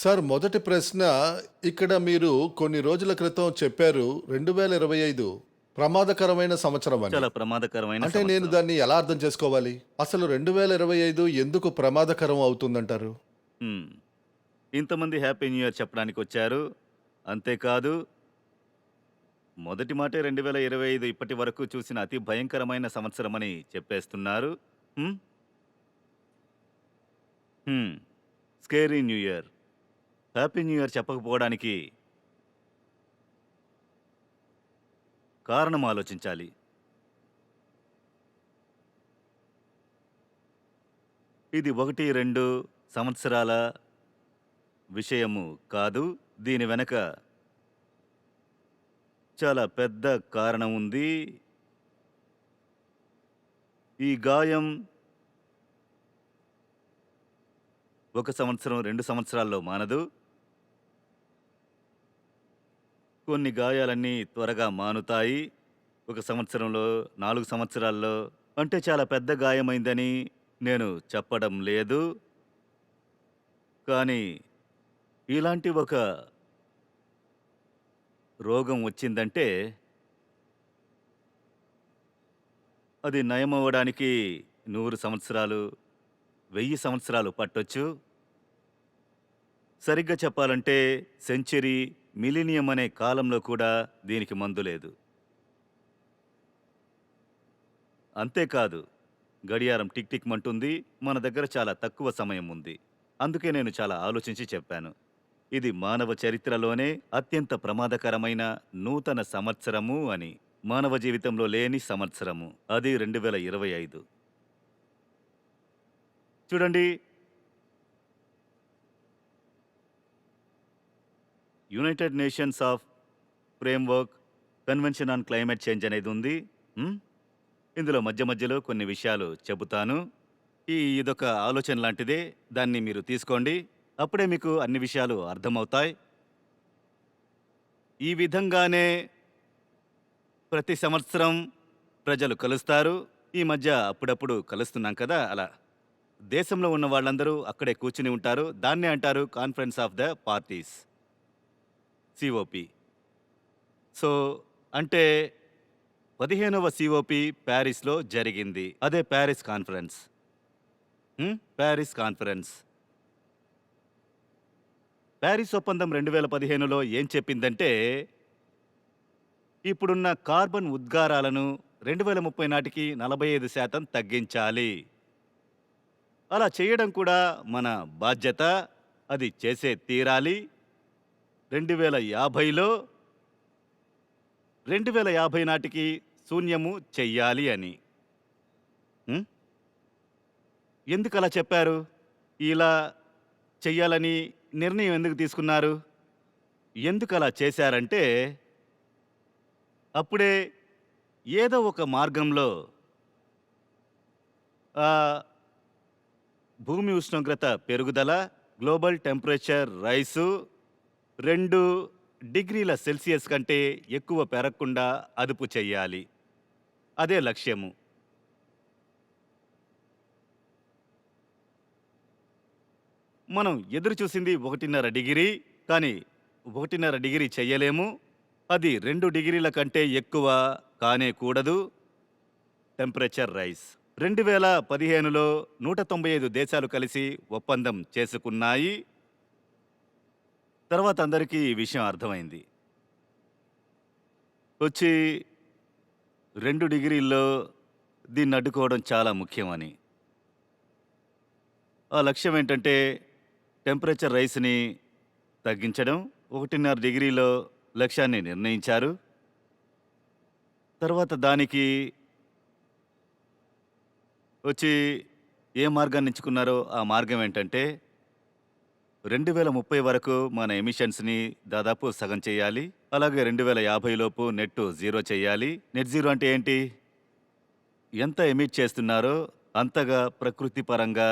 Sir మొదటి ప్రశ్న ఇక్కడ మీరు కొన్ని రోజుల క్రితం చెప్పారు 2025 ప్రమాదకరమైన సంవత్సరం అని. చాలా ప్రమాదకరమైన అంటే నేను సంవత్సరం. దాన్ని ఎలా అర్థం చేసుకోవాలి? అసలు 2025 ఎందుకు ప్రమాదకరం అవుతుందంటారు? హ్మ్. ఇంతమంది హ్యాపీ న్యూ ఇయర్ చెప్పడానికొచ్చారు. అంతేకాదు, మొదటి మాటే 2025 ఇప్పటి వరకు చూసిన అతి భయంకరమైన సంవత్సరమని చెప్పేస్తున్నారు. హ్మ్. హ్మ్. Scary new year. Happy new year చెప్పకపోవడానికి కారణం ఆలోచించాలి. ఇది 1, 2 సంవత్సరాల విషయము కాదు. దీని వెనక చాలా పెద్ద కారణం ఉంది. ఈ గాయం 1 సంవత్సరం, 2 సంవత్సరాల్లో మానదు. కొన్ని గాయాలన్నీ త్వరగా మానుతాయి. 1 సంవత్సరంలో, 4 సంవత్సరాల్లో. అంటే చాలా పెద్ద గాయమైందని నేను చెప్పడం లేదు. కానీ ఇలాంటి ఒక రోగం వచ్చిందంటే అది నయమవ్వడానికి 100 సంవత్సరాలు, 1000 సంవత్సరాలు పట్టొచ్చు. సరిగ్గా చెప్పాలంటే సెంచరీ, మిలీనియం అనే కాలంలో కూడా దీనికి మందు లేదు. అంతేకాదు, గడియారం టిక్ టిక్ మంటుంది. మన దగ్గర చాలా తక్కువ సమయం ఉంది. అందుకే నేను చాలా ఆలోచించి చెప్పాను. ఇది మానవ చరిత్రలోనే అత్యంత ప్రమాదకరమైన నూతన సంవత్సరము అని. మానవ జీవితంలో లేని సంవత్సరము. అది 2025. చూడండి, United nations of framework convention on climate change అనేది ఉంది. హ్మ్? ఇందులో మధ్య మధ్యలో కొన్ని విషయాలు చెబుతాను. ఇదొక ఆలోచన లాంటిదే. దాన్ని మీరు తీసుకోండి. అప్పుడే మీకు అన్ని విషయాలు అర్థమవుతాయి. ఈ విధంగానే ప్రతి సంవత్సరం ప్రజలు కలుస్తారు. ఈ మధ్య అప్పుడప్పుడు కలుస్తున్నాం కదా అలా. దేశంలో ఉన్న వాళ్ళందరూ అక్కడే కూర్చుని ఉంటారు. దాన్నే అంటారు conference of the parties, COP. So అంటే 15వ సిఓపి ప్యారిస్‌లో జరిగింది. అదే Paris conference. Paris conference. Paris ఒప్పందం 2015లో ఏం చెప్పిందంటే, ఇప్పుడున్న కార్బన్ ఉద్గారాలను 2030 నాటికి 45% తగ్గించాలి. అలా చేయడం కూడా మన బాధ్యత. అది చేసే తీరాలి. 2050లో 2050 నాటికి శూన్యము చెయ్యాలి అని. హ్మ్? ఎందుకలా చెప్పారు? ఇలా చెయ్యాలని నిర్ణయం ఎందుకు తీసుకున్నారు? ఎందుకలా చేశారంటే, అప్పుడే ఏదో ఒక మార్గంలో ఆహ్, భూమి ఉష్ణోగ్రత పెరుగుదల, గ్లోబల్ టెంపరేచర్ రైసు 2 డిగ్రీల సెల్సియస్ కంటే ఎక్కువ పెరగకుండా అదుపు చెయ్యాలి. అదే లక్ష్యము. మనం ఎదురు చూసింది 1.5 డిగ్రీ. కానీ 1.5 డిగ్రీ చెయ్యలేము. అది 2 డిగ్రీల కంటే ఎక్కువ కానే కూడదు. Temperature rise. 2015లో 195 దేశాలు కలిసి ఒప్పందం చేసుకున్నాయి. తర్వాత అందరికీ ఈ విషయం అర్థమైంది. వచ్చి 2 డిగ్రీల్లో దీన్ని అడ్డుకోవడం చాలా ముఖ్యమని. ఆ లక్ష్యం ఏంటంటే టెంపరేచర్ రైస్‌ని తగ్గించడం. 1.5 డిగ్రీలో లక్ష్యాన్ని నిర్ణయించారు. తర్వాత దానికి వచ్చి ఏ మార్గాన్ని ఎంచుకున్నారో ఆ మార్గం ఏంటంటే 2030 వరకు మన ఎమిషన్స్‌ని దాదాపు సగం చేయాలి. అలాగే 2050 లోపు నెట్ జీరో చేయాలి. నెట్ జీరో అంటే ఏంటి? ఎంత ఎమిట్ చేస్తున్నారో అంతగా ప్రకృతి పరంగా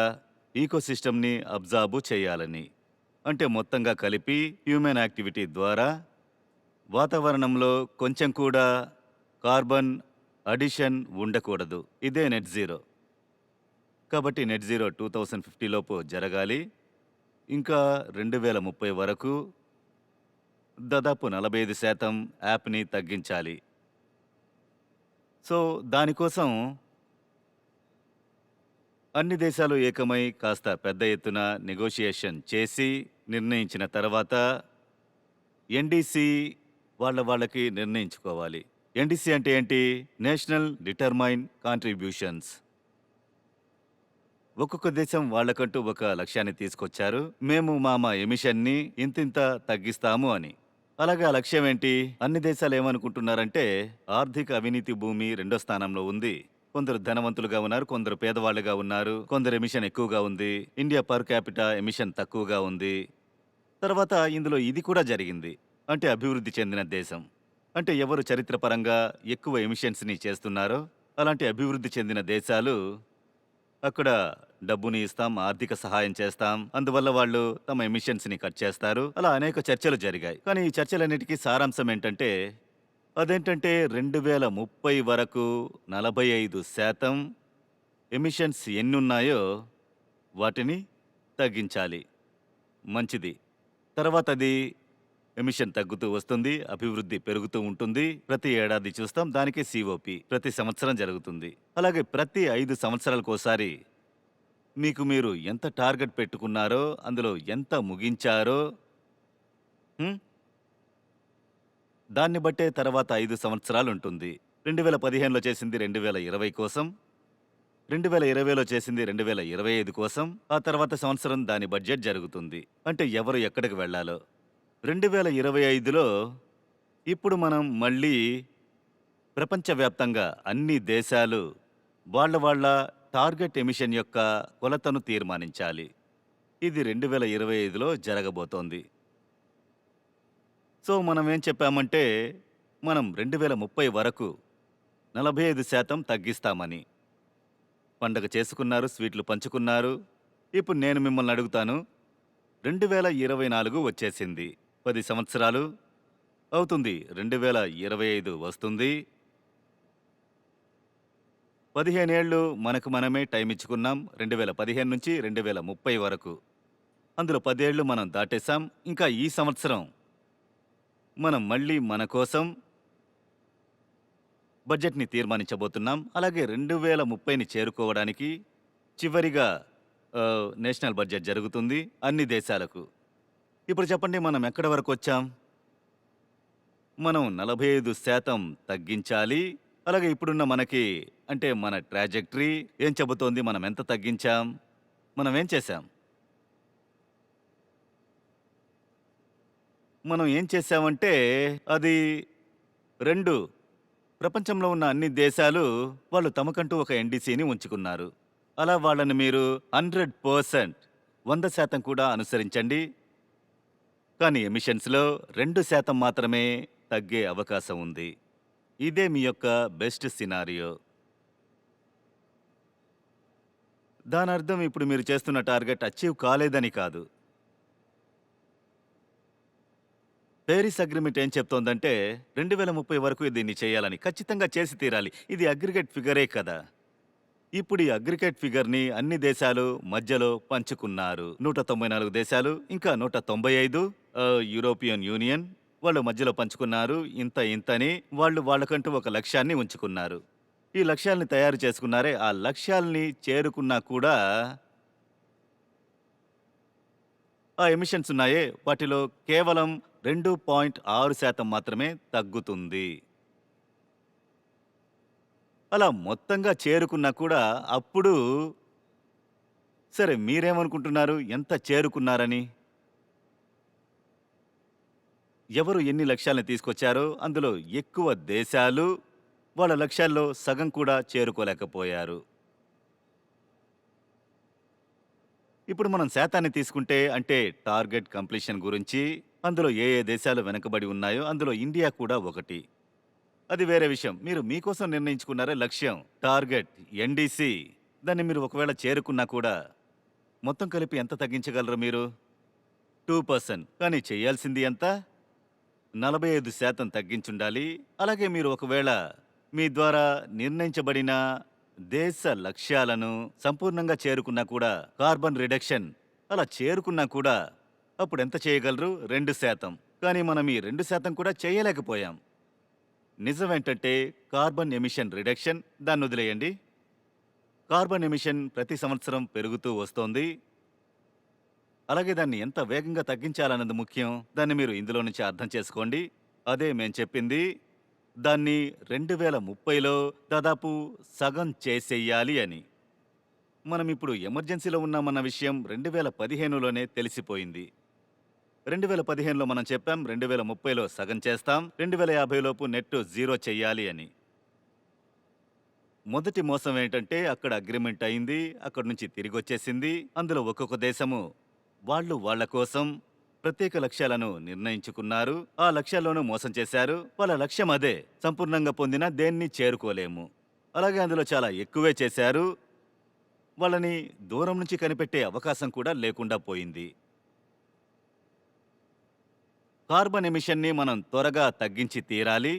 ఈకోసిస్టమ్‌ని అబ్జార్బ్ చేయాలని. అంటే మొత్తంగా కలిపి హ్యూమన్ యాక్టివిటీ ద్వారా వాతావరణంలో కొంచెం కూడా కార్బన్ అడిషన్ ఉండకూడదు. ఇదే నెట్ జీరో. కాబట్టి నెట్ జీరో 2050 లోపు జరగాలి. ఇంకా 2030 వరకు దాదాపు 45% యాప్ని తగ్గించాలి. సో దానికోసం అన్ని దేశాలు ఏకమై కాస్త పెద్ద ఎత్తున నెగోషియేషన్ చేసి నిర్ణయించిన తర్వాత ఎన్డీసీ వాళ్ళకి నిర్ణయించుకోవాలి. ఎన్డీసీ అంటే ఏంటి? National determine contributions. ఒక్కొక్క దేశం వాళ్ళకంటూ ఒక లక్ష్యాన్ని తీసుకొచ్చారు. మేము మా ఎమిషన్ని ఇంతింత తగ్గిస్తాము అని. అలాగే ఆ లక్ష్యం ఏంటి? అన్ని దేశాలు ఏమనుకుంటున్నారంటే ఆర్థిక అవినీతి భూమి రెండో స్థానంలో ఉంది. కొందరు ధనవంతులుగా ఉన్నారు, కొందరు పేదవాళ్లుగా ఉన్నారు, కొందరు ఎమిషన్ ఎక్కువగా ఉంది. ఇండియా పర్ క్యాపిటా ఎమిషన్ తక్కువగా ఉంది. తర్వాత ఇందులో ఇది కూడా జరిగింది. అంటే అభివృద్ధి చెందిన దేశం అంటే ఎవరు చరిత్రపరంగా ఎక్కువ ఎమిషన్స్ని చేస్తున్నారో అలాంటి అభివృద్ధి చెందిన దేశాలు అక్కడ డబ్బుని ఇస్తాం, ఆర్థిక సహాయం చేస్తాం, అందువల్ల వాళ్ళు తమ ఎమిషన్స్ని కట్ చేస్తారు. అలా అనేక చర్చలు జరిగాయి. కానీ ఈ చర్చలన్నిటికీ సారాంశం ఏంటంటే అదేంటంటే 2030 వరకు 45% ఎమిషన్స్ ఎన్నున్నాయో వాటిని తగ్గించాలి. మంచిది. తర్వాత అది ఎమిషన్ తగ్గుతూ వస్తుంది, అభివృద్ధి పెరుగుతూ ఉంటుంది. ప్రతి ఏడాది చూస్తాం, దానికి సిఓపి ప్రతి సంవత్సరం జరుగుతుంది. అలాగే ప్రతి 5 సంవత్సరాలకోసారి మీకు మీరు ఎంత టార్గెట్ పెట్టుకున్నారో అందులో ఎంత ముగించారో దాన్ని బట్టే తర్వాత 5 సంవత్సరాలు ఉంటుంది. 2015లో చేసింది 2020 కోసం, 2020లో చేసింది 2025 కోసం, ఆ తర్వాత సంవత్సరం దాని బడ్జెట్ జరుగుతుంది. అంటే ఎవరు ఎక్కడికి వెళ్ళాలో. 2025లో ఇప్పుడు మనం మళ్ళీ ప్రపంచవ్యాప్తంగా అన్ని దేశాలు వాళ్ళ టార్గెట్ ఎమిషన్ యొక్క కొలతను తీర్మానించాలి. ఇది 2025లో జరగబోతోంది. సో మనం ఏం చెప్పామంటే మనం 2030 వరకు 45% తగ్గిస్తామని. పండగ చేసుకున్నారు, స్వీట్లు పంచుకున్నారు. ఇప్పుడు నేను మిమ్మల్ని అడుగుతాను, 2024 వచ్చేసింది, 10 సంవత్సరాలు అవుతుంది, 2025 వస్తుంది. 15 ఏళ్ళు మనకు మనమే టైం ఇచ్చుకున్నాం, 2015 నుంచి 2030 వరకు. అందులో 10 ఏళ్ళు మనం దాటేశాం. ఇంకా ఈ సంవత్సరం మనం మళ్ళీ మన కోసం బడ్జెట్ని తీర్మానించబోతున్నాం. అలాగే 2030ని చేరుకోవడానికి చివరిగా నేషనల్ బడ్జెట్ జరుగుతుంది అన్ని దేశాలకు. ఇప్పుడు చెప్పండి, మనం ఎక్కడి వరకు వచ్చాం? మనం 45% తగ్గించాలి. అలాగే ఇప్పుడున్న మనకి అంటే మన ట్రాజెక్టరీ ఏం చెబుతోంది? మనం ఎంత తగ్గించాం? మనం ఏం చేశాం? మనం ఏం చేశామంటే అది 2 ప్రపంచంలో ఉన్న అన్ని దేశాలు వాళ్ళు తమకంటూ ఒక ఎన్డీసీని ఉంచుకున్నారు. అలా వాళ్ళని మీరు 100% 100% కూడా అనుసరించండి. కానీ ఎమిషన్స్లో 2% మాత్రమే తగ్గే అవకాశం ఉంది. ఇదే మీ యొక్క బెస్ట్ సినారియో. దాని అర్థం ఇప్పుడు మీరు చేస్తున్న టార్గెట్ అచీవ్ కాలేదని కాదు. పేరిస్ అగ్రిమెంట్ ఏం చెప్తోందంటే 2030 వరకు దీన్ని చేయాలని, ఖచ్చితంగా చేసి తీరాలి. ఇది అగ్రిగేట్ ఫిగరే కదా. ఇప్పుడు ఈ అగ్రిగేట్ ఫిగర్ని అన్ని దేశాలు మధ్యలో పంచుకున్నారు. 194 దేశాలు ఇంకా 195 యూరోపియన్ యూనియన్ వాళ్ళు మధ్యలో పంచుకున్నారు. ఇంతని వాళ్ళకంటూ ఒక లక్ష్యాన్ని ఉంచుకున్నారు. ఈ లక్ష్యాల్ని తయారు చేసుకున్నారే, ఆ లక్ష్యాల్ని చేరుకున్నా కూడా ఆ ఎమిషన్స్ ఉన్నాయే వాటిలో కేవలం 2.6% మాత్రమే తగ్గుతుంది. అలా మొత్తంగా చేరుకున్నా కూడా అప్పుడు సరే మీరేమనుకుంటున్నారు ఎంత చేరుకున్నారని? ఎవరు ఎన్ని లక్ష్యాలను తీసుకొచ్చారో అందులో ఎక్కువ దేశాలు వాళ్ళ లక్ష్యాల్లో సగం కూడా చేరుకోలేకపోయారు. ఇప్పుడు మనం శాతాన్ని తీసుకుంటే అంటే టార్గెట్ కంప్లీషన్ గురించి అందులో ఏ దేశాలు వెనకబడి ఉన్నాయో అందులో ఇండియా కూడా ఒకటి. అది వేరే విషయం. మీరు మీకోసం నిర్ణయించుకున్నారే లక్ష్యం, టార్గెట్, ఎన్డీసీ. దాన్ని మీరు ఒకవేళ చేరుకున్నా కూడా మొత్తం కలిపి ఎంత తగ్గించగలరు మీరు? 2%. కానీ చేయాల్సింది ఎంత? 45% తగ్గించుండాలి. అలాగే మీరు ఒకవేళ మీ ద్వారా నిర్ణయించబడిన దేశ లక్ష్యాలను సంపూర్ణంగా చేరుకున్నా కూడా కార్బన్ రిడక్షన్ అలా చేరుకున్నా కూడా అప్పుడు ఎంత చేయగలరు? 2%. కానీ మనం ఈ 2% కూడా చేయలేకపోయాం. నిజమేంటంటే కార్బన్ ఎమిషన్ రిడక్షన్ దాన్ని వదిలేయండి. కార్బన్ ఎమిషన్ ప్రతి సంవత్సరం పెరుగుతూ వస్తోంది. అలాగే దాన్ని ఎంత వేగంగా తగ్గించాలన్నది ముఖ్యం. దాన్ని మీరు ఇందులో నుంచి అర్థం చేసుకోండి. అదే మేం చెప్పింది. దాన్ని 2030లో దాదాపు సగం చేసేయాలి అని. మనం ఇప్పుడు ఎమర్జెన్సీలో ఉన్నామన్న విషయం 2015లోనే తెలిసిపోయింది. 2015లో మనం చెప్పాం 2030లో సగం చేస్తాం, 2050 లోపు నెట్ జీరో చెయ్యాలి అని. మొదటి మోసం ఏంటంటే అక్కడ అగ్రిమెంట్ అయింది, అక్కడి నుంచి తిరిగొచ్చేసింది. అందులో ఒక్కొక్క దేశము వాళ్ళు వాళ్ళ కోసం ప్రత్యేక లక్ష్యాలను నిర్ణయించుకున్నారు. ఆ లక్ష్యాల్లోనూ మోసం చేశారు. వాళ్ళ లక్ష్యం అదే, సంపూర్ణంగా పొందిన దేన్ని చేరుకోలేము. అలాగే అందులో చాలా ఎక్కువే చేశారు. వాళ్ళని దూరం నుంచి కనిపెట్టే అవకాశం కూడా లేకుండా పోయింది. కార్బన్ ఎమిషన్ని మనం త్వరగా తగ్గించి తీరాలి.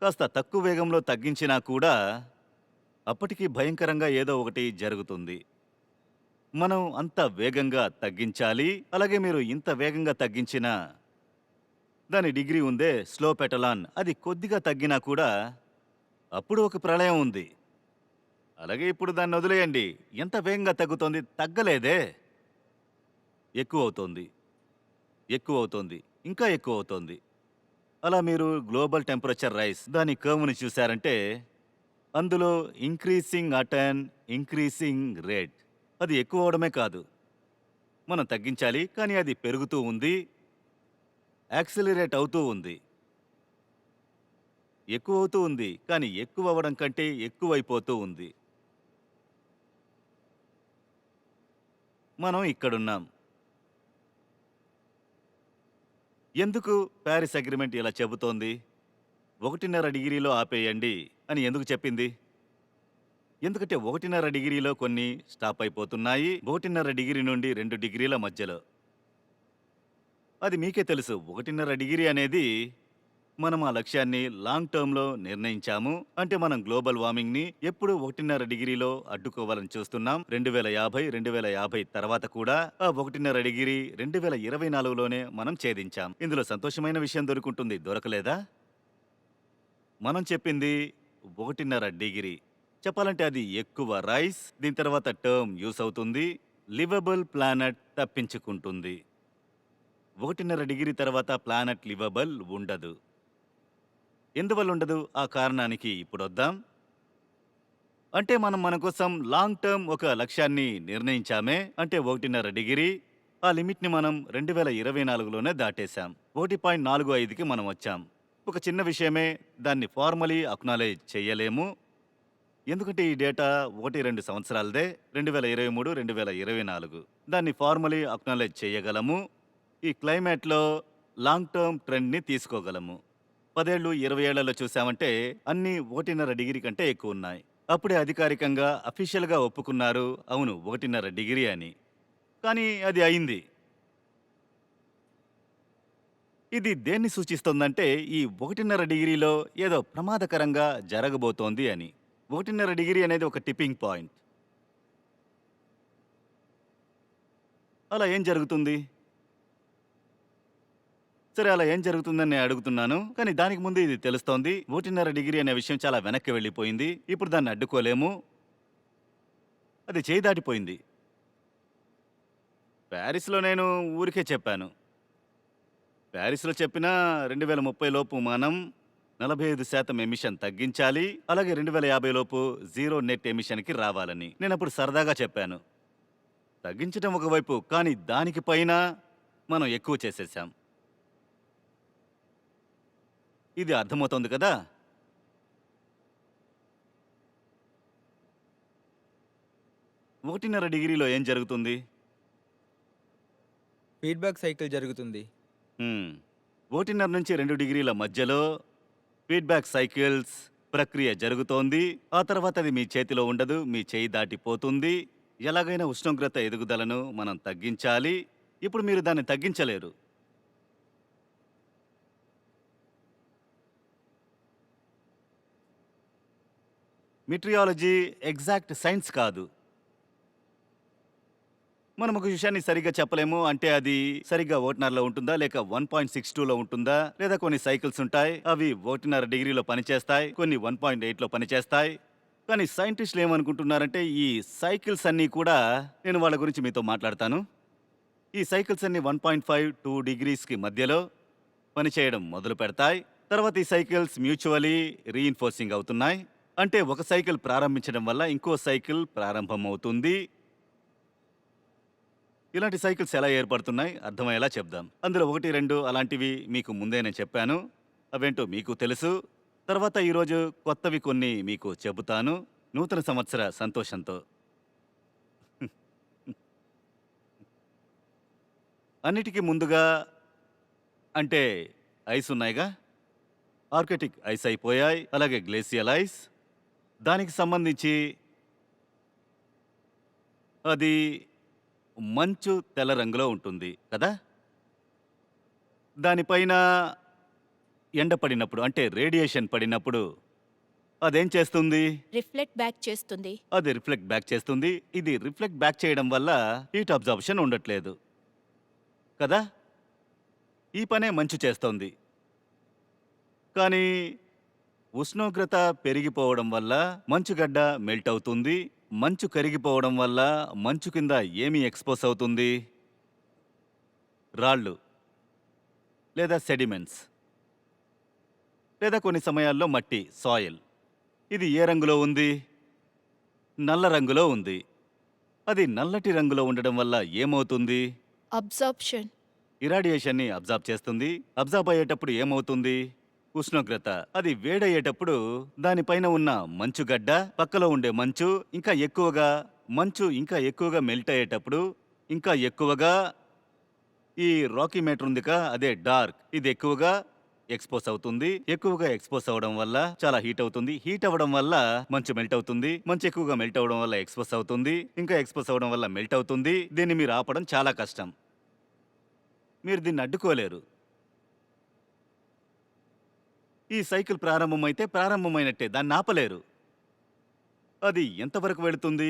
కాస్త తక్కువ వేగంలో తగ్గించినా కూడా అప్పటికి భయంకరంగా ఏదో ఒకటి జరుగుతుంది. మనం అంత వేగంగా తగ్గించాలి. అలాగే మీరు ఇంత వేగంగా తగ్గించినా దాని డిగ్రీ ఉందే స్లో పెటలాన్, అది కొద్దిగా తగ్గినా కూడా అప్పుడు ఒక ప్రళయం ఉంది. అలాగే ఇప్పుడు దాన్ని వదిలేయండి. ఎంత వేగంగా తగ్గుతోంది? తగ్గలేదే, ఎక్కువ అవుతోంది, ఎక్కువ అవుతోంది, ఇంకా ఎక్కువ అవుతోంది. అలా మీరు గ్లోబల్ టెంపరేచర్ రైస్ దాని కర్వ్ని చూశారంటే అందులో increasing at an increasing rate. అది ఎక్కువ అవడమే కాదు, మనం తగ్గించాలి కానీ అది పెరుగుతూ ఉంది, యాక్సిలరేట్ అవుతూ ఉంది. ఎక్కువ అవుతూ ఉంది కానీ ఎక్కువ అవ్వడం కంటే ఎక్కువైపోతూ ఉంది. మనం ఇక్కడున్నాం. ఎందుకు ప్యారిస్ అగ్రిమెంట్ ఇలా చెబుతోంది? 1.5 డిగ్రీలో ఆపేయండి అని ఎందుకు చెప్పింది? ఎందుకంటే 1.5 డిగ్రీలో కొన్ని స్టాప్ అయిపోతున్నాయి. 1.5 డిగ్రీ నుండి 2 డిగ్రీల మధ్యలో. అది మీకే తెలుసు. 1.5 డిగ్రీ అనేది మనం ఆ లక్ష్యాన్ని లాంగ్ టర్మ్‌లో నిర్ణయించాము. అంటే మనం గ్లోబల్ వార్మింగ్‌ని ఎప్పుడు 1.5 డిగ్రీలో అడ్డుకోవాలని చూస్తున్నాం. 2050 తర్వాత కూడా ఆ 1.5 డిగ్రీ 2024లోనే మనం ఛేదించాం. ఇందులో సంతోషమైన విషయం దొరుకుంటుంది. దొరకలేదా? మనం చెప్పింది 1.5 డిగ్రీ. చెప్పాలంటే అది ఎక్కువ రైస్. దీని తర్వాత టర్మ్ యూస్ అవుతుంది. లివబుల్ ప్లానెట్ తప్పించుకుంటుంది. 1.5 డిగ్రీ తర్వాత ప్లానెట్ లివబుల్ ఉండదు. ఎందువల్ల ఉండదు? ఆ కారణానికి ఇప్పుడొద్దాం. అంటే మనం మన కోసం లాంగ్ టర్మ్ ఒక లక్ష్యాన్ని నిర్ణయించామే. అంటే 1.5 డిగ్రీ. ఆ లిమిట్‌ని మనం 2024లోనే దాటేశాం. 1.45కి మనం వచ్చాం. ఒక చిన్న విషయమే, దాన్ని ఫార్మలీ అక్నాలెడ్జ్ చెయ్యలేము. ఎందుకంటే ఈ డేటా 1, 2 సంవత్సరాలదే. 2023, 2024. దాన్ని ఫార్మలీ అక్నాలెడ్జ్ చేయగలము. ఈ క్లైమేట్‌లో లాంగ్ టర్మ్ ట్రెండ్‌ని తీసుకోగలము. 10 ఏళ్ళు, 20 ఏళ్లలో చూసామంటే అన్నీ 1.5 డిగ్రీ కంటే ఎక్కువున్నాయి. అప్పుడే అధికారికంగా అఫీషియల్‌గా ఒప్పుకున్నారు. అవును, 1.5 డిగ్రీ అని. కానీ అది అయింది. ఇది దేన్ని సూచిస్తోందంటే ఈ 1.5 డిగ్రీలో ఏదో ప్రమాదకరంగా జరగబోతోంది అని. 1.5 డిగ్రీ అనేది ఒక టిప్పింగ్ పాయింట్. అలా ఏం జరుగుతుంది? సరే, అలా ఏం జరుగుతుందని నేను అడుగుతున్నాను. కానీ దానికి ముందు ఇది తెలుస్తోంది. 1.5 డిగ్రీ అనే విషయం చాలా వెనక్కి వెళ్ళిపోయింది. ఇప్పుడు దాన్ని అడ్డుకోలేము. అది చేయి దాటిపోయింది. ప్యారిస్‌లో నేను ఊరికే చెప్పాను. ప్యారిస్‌లో చెప్పినా 2030 లోపు మనం 45% ఎమిషన్ తగ్గించాలి. అలాగే 2050 లోపు జీరో నెట్ ఎమిషన్‌కి రావాలని. నేనప్పుడు సరదాగా చెప్పాను. తగ్గించడం ఒకవైపు, కానీ దానికి పైన మనం ఎక్కువ చేసేసాం. ఇది అర్థమవుతోంది కదా? 1.5 డిగ్రీలో ఏం జరుగుతుంది? ఫీడ్‌బ్యాక్ సైకిల్ జరుగుతుంది. హ్మ్. 1.5 నుంచి 2 డిగ్రీల మధ్యలో ఫీడ్‌బ్యాక్ సైకిల్స్ ప్రక్రియ జరుగుతోంది. ఆ తర్వాత అది మీ చేతిలో ఉండదు. మీ చేయి దాటిపోతుంది. ఎలాగైనా ఉష్ణోగ్రత ఎదుగుదలను మనం తగ్గించాలి. ఇప్పుడు మీరు దాన్ని తగ్గించలేరు. మెటీరియాలజీ ఎగ్జాక్ట్ సైన్స్ కాదు. మనం ఒక విషయాన్ని సరిగ్గా చెప్పలేము. అంటే అది సరిగ్గా 1.5లో ఉంటుందా? లేక 1.62లో ఉంటుందా? లేదా కొన్ని సైకిల్స్ ఉంటాయి. అవి 1.5 డిగ్రీలో పనిచేస్తాయి. కొన్ని 1.8లో పనిచేస్తాయి. కానీ సైంటిస్టులు ఏమనుకుంటున్నారంటే ఈ సైకిల్స్ అన్నీ కూడా నేను వాళ్ళ గురించి మీతో మాట్లాడతాను. ఈ సైకిల్స్ అన్ని 1.5-2 డిగ్రీస్‌కి మధ్యలో పనిచేయడం మొదలు పెడతాయి. తర్వాత ఈ సైకిల్స్ మ్యూచువల్లీ రీఇన్ఫోర్సింగ్ అవుతున్నాయి. అంటే ఒక సైకిల్ ప్రారంభించడం వల్ల ఇంకో సైకిల్ ప్రారంభమవుతుంది. ఇలాంటి సైకిల్స్ ఎలా ఏర్పడుతున్నాయి అర్థమయ్యేలా చెప్దాం. అందులో 1, 2 అలాంటివి మీకు ముందే నేను చెప్పాను. అవేంటో మీకు తెలుసు. తర్వాత ఈరోజు కొత్తవి కొన్ని మీకు చెబుతాను. నూతన సంవత్సర సంతోషంతో. అన్నిటికీ ముందుగా అంటే ఐస్ ఉన్నాయిగా. ఆర్కిటిక్ ఐస్ అయిపోయాయి. అలాగే గ్లేసియల్ ఐస్. దానికి సంబంధించి అది మంచు తెల్ల రంగులో ఉంటుంది కదా. దానిపైన ఎండ పడినప్పుడు అంటే రేడియేషన్ పడినప్పుడు అదేం చేస్తుంది? రిఫ్లెక్ట్ బ్యాక్ చేస్తుంది. అది రిఫ్లెక్ట్ బ్యాక్ చేస్తుంది. ఇది రిఫ్లెక్ట్ బ్యాక్ చేయడం వల్ల హీట్ అబ్జార్ప్షన్ ఉండట్లేదు కదా. ఈ పనే మంచు చేస్తోంది. కానీ ఉష్ణోగ్రత పెరిగిపోవడం వల్ల మంచుగడ్డ మెల్ట్ అవుతుంది. మంచు కరిగిపోవడం వల్ల మంచు కింద ఏమి ఎక్స్పోజ్ అవుతుంది? రాళ్ళు లేదా సెడిమెంట్స్ లేదా కొన్ని సమయాల్లో మట్టి సాయిల్. ఇది ఏ రంగులో ఉంది? నల్ల రంగులో ఉంది. అది నల్లటి రంగులో ఉండడం వల్ల ఏమవుతుంది? అబ్జార్ప్షన్. ఇరాడియేషన్ని అబ్జార్బ్ చేస్తుంది. అబ్జార్బ్ అయ్యేటప్పుడు ఏమవుతుంది? ఉష్ణోగ్రత అది వేడయ్యేటప్పుడు దానిపైన ఉన్న మంచుగడ్డ పక్కలో ఉండే మంచు ఇంకా ఎక్కువగా మెల్ట్ అయ్యేటప్పుడు ఇంకా ఎక్కువగా ఈ రాకీ మేటర్ ఉందిగా అదే డార్క్, ఇది ఎక్కువగా ఎక్స్పోజ్ అవుతుంది. ఎక్కువగా ఎక్స్పోజ్ అవడం వల్ల చాలా హీట్ అవుతుంది. హీట్ అవ్వడం వల్ల మంచు మెల్ట్ అవుతుంది. మంచు ఎక్కువగా మెల్ట్ అవడం వల్ల ఎక్స్పోజ్ అవుతుంది. ఇంకా ఎక్స్పోజ్ అవడం వల్ల మెల్ట్ అవుతుంది. దీన్ని మీరు ఆపడం చాలా కష్టం. మీరు దీన్ని అడ్డుకోలేరు. ఈ సైకిల్ ప్రారంభమైతే ప్రారంభమైనట్టే, దాన్ని ఆపలేరు. అది ఎంతవరకు వెళుతుంది?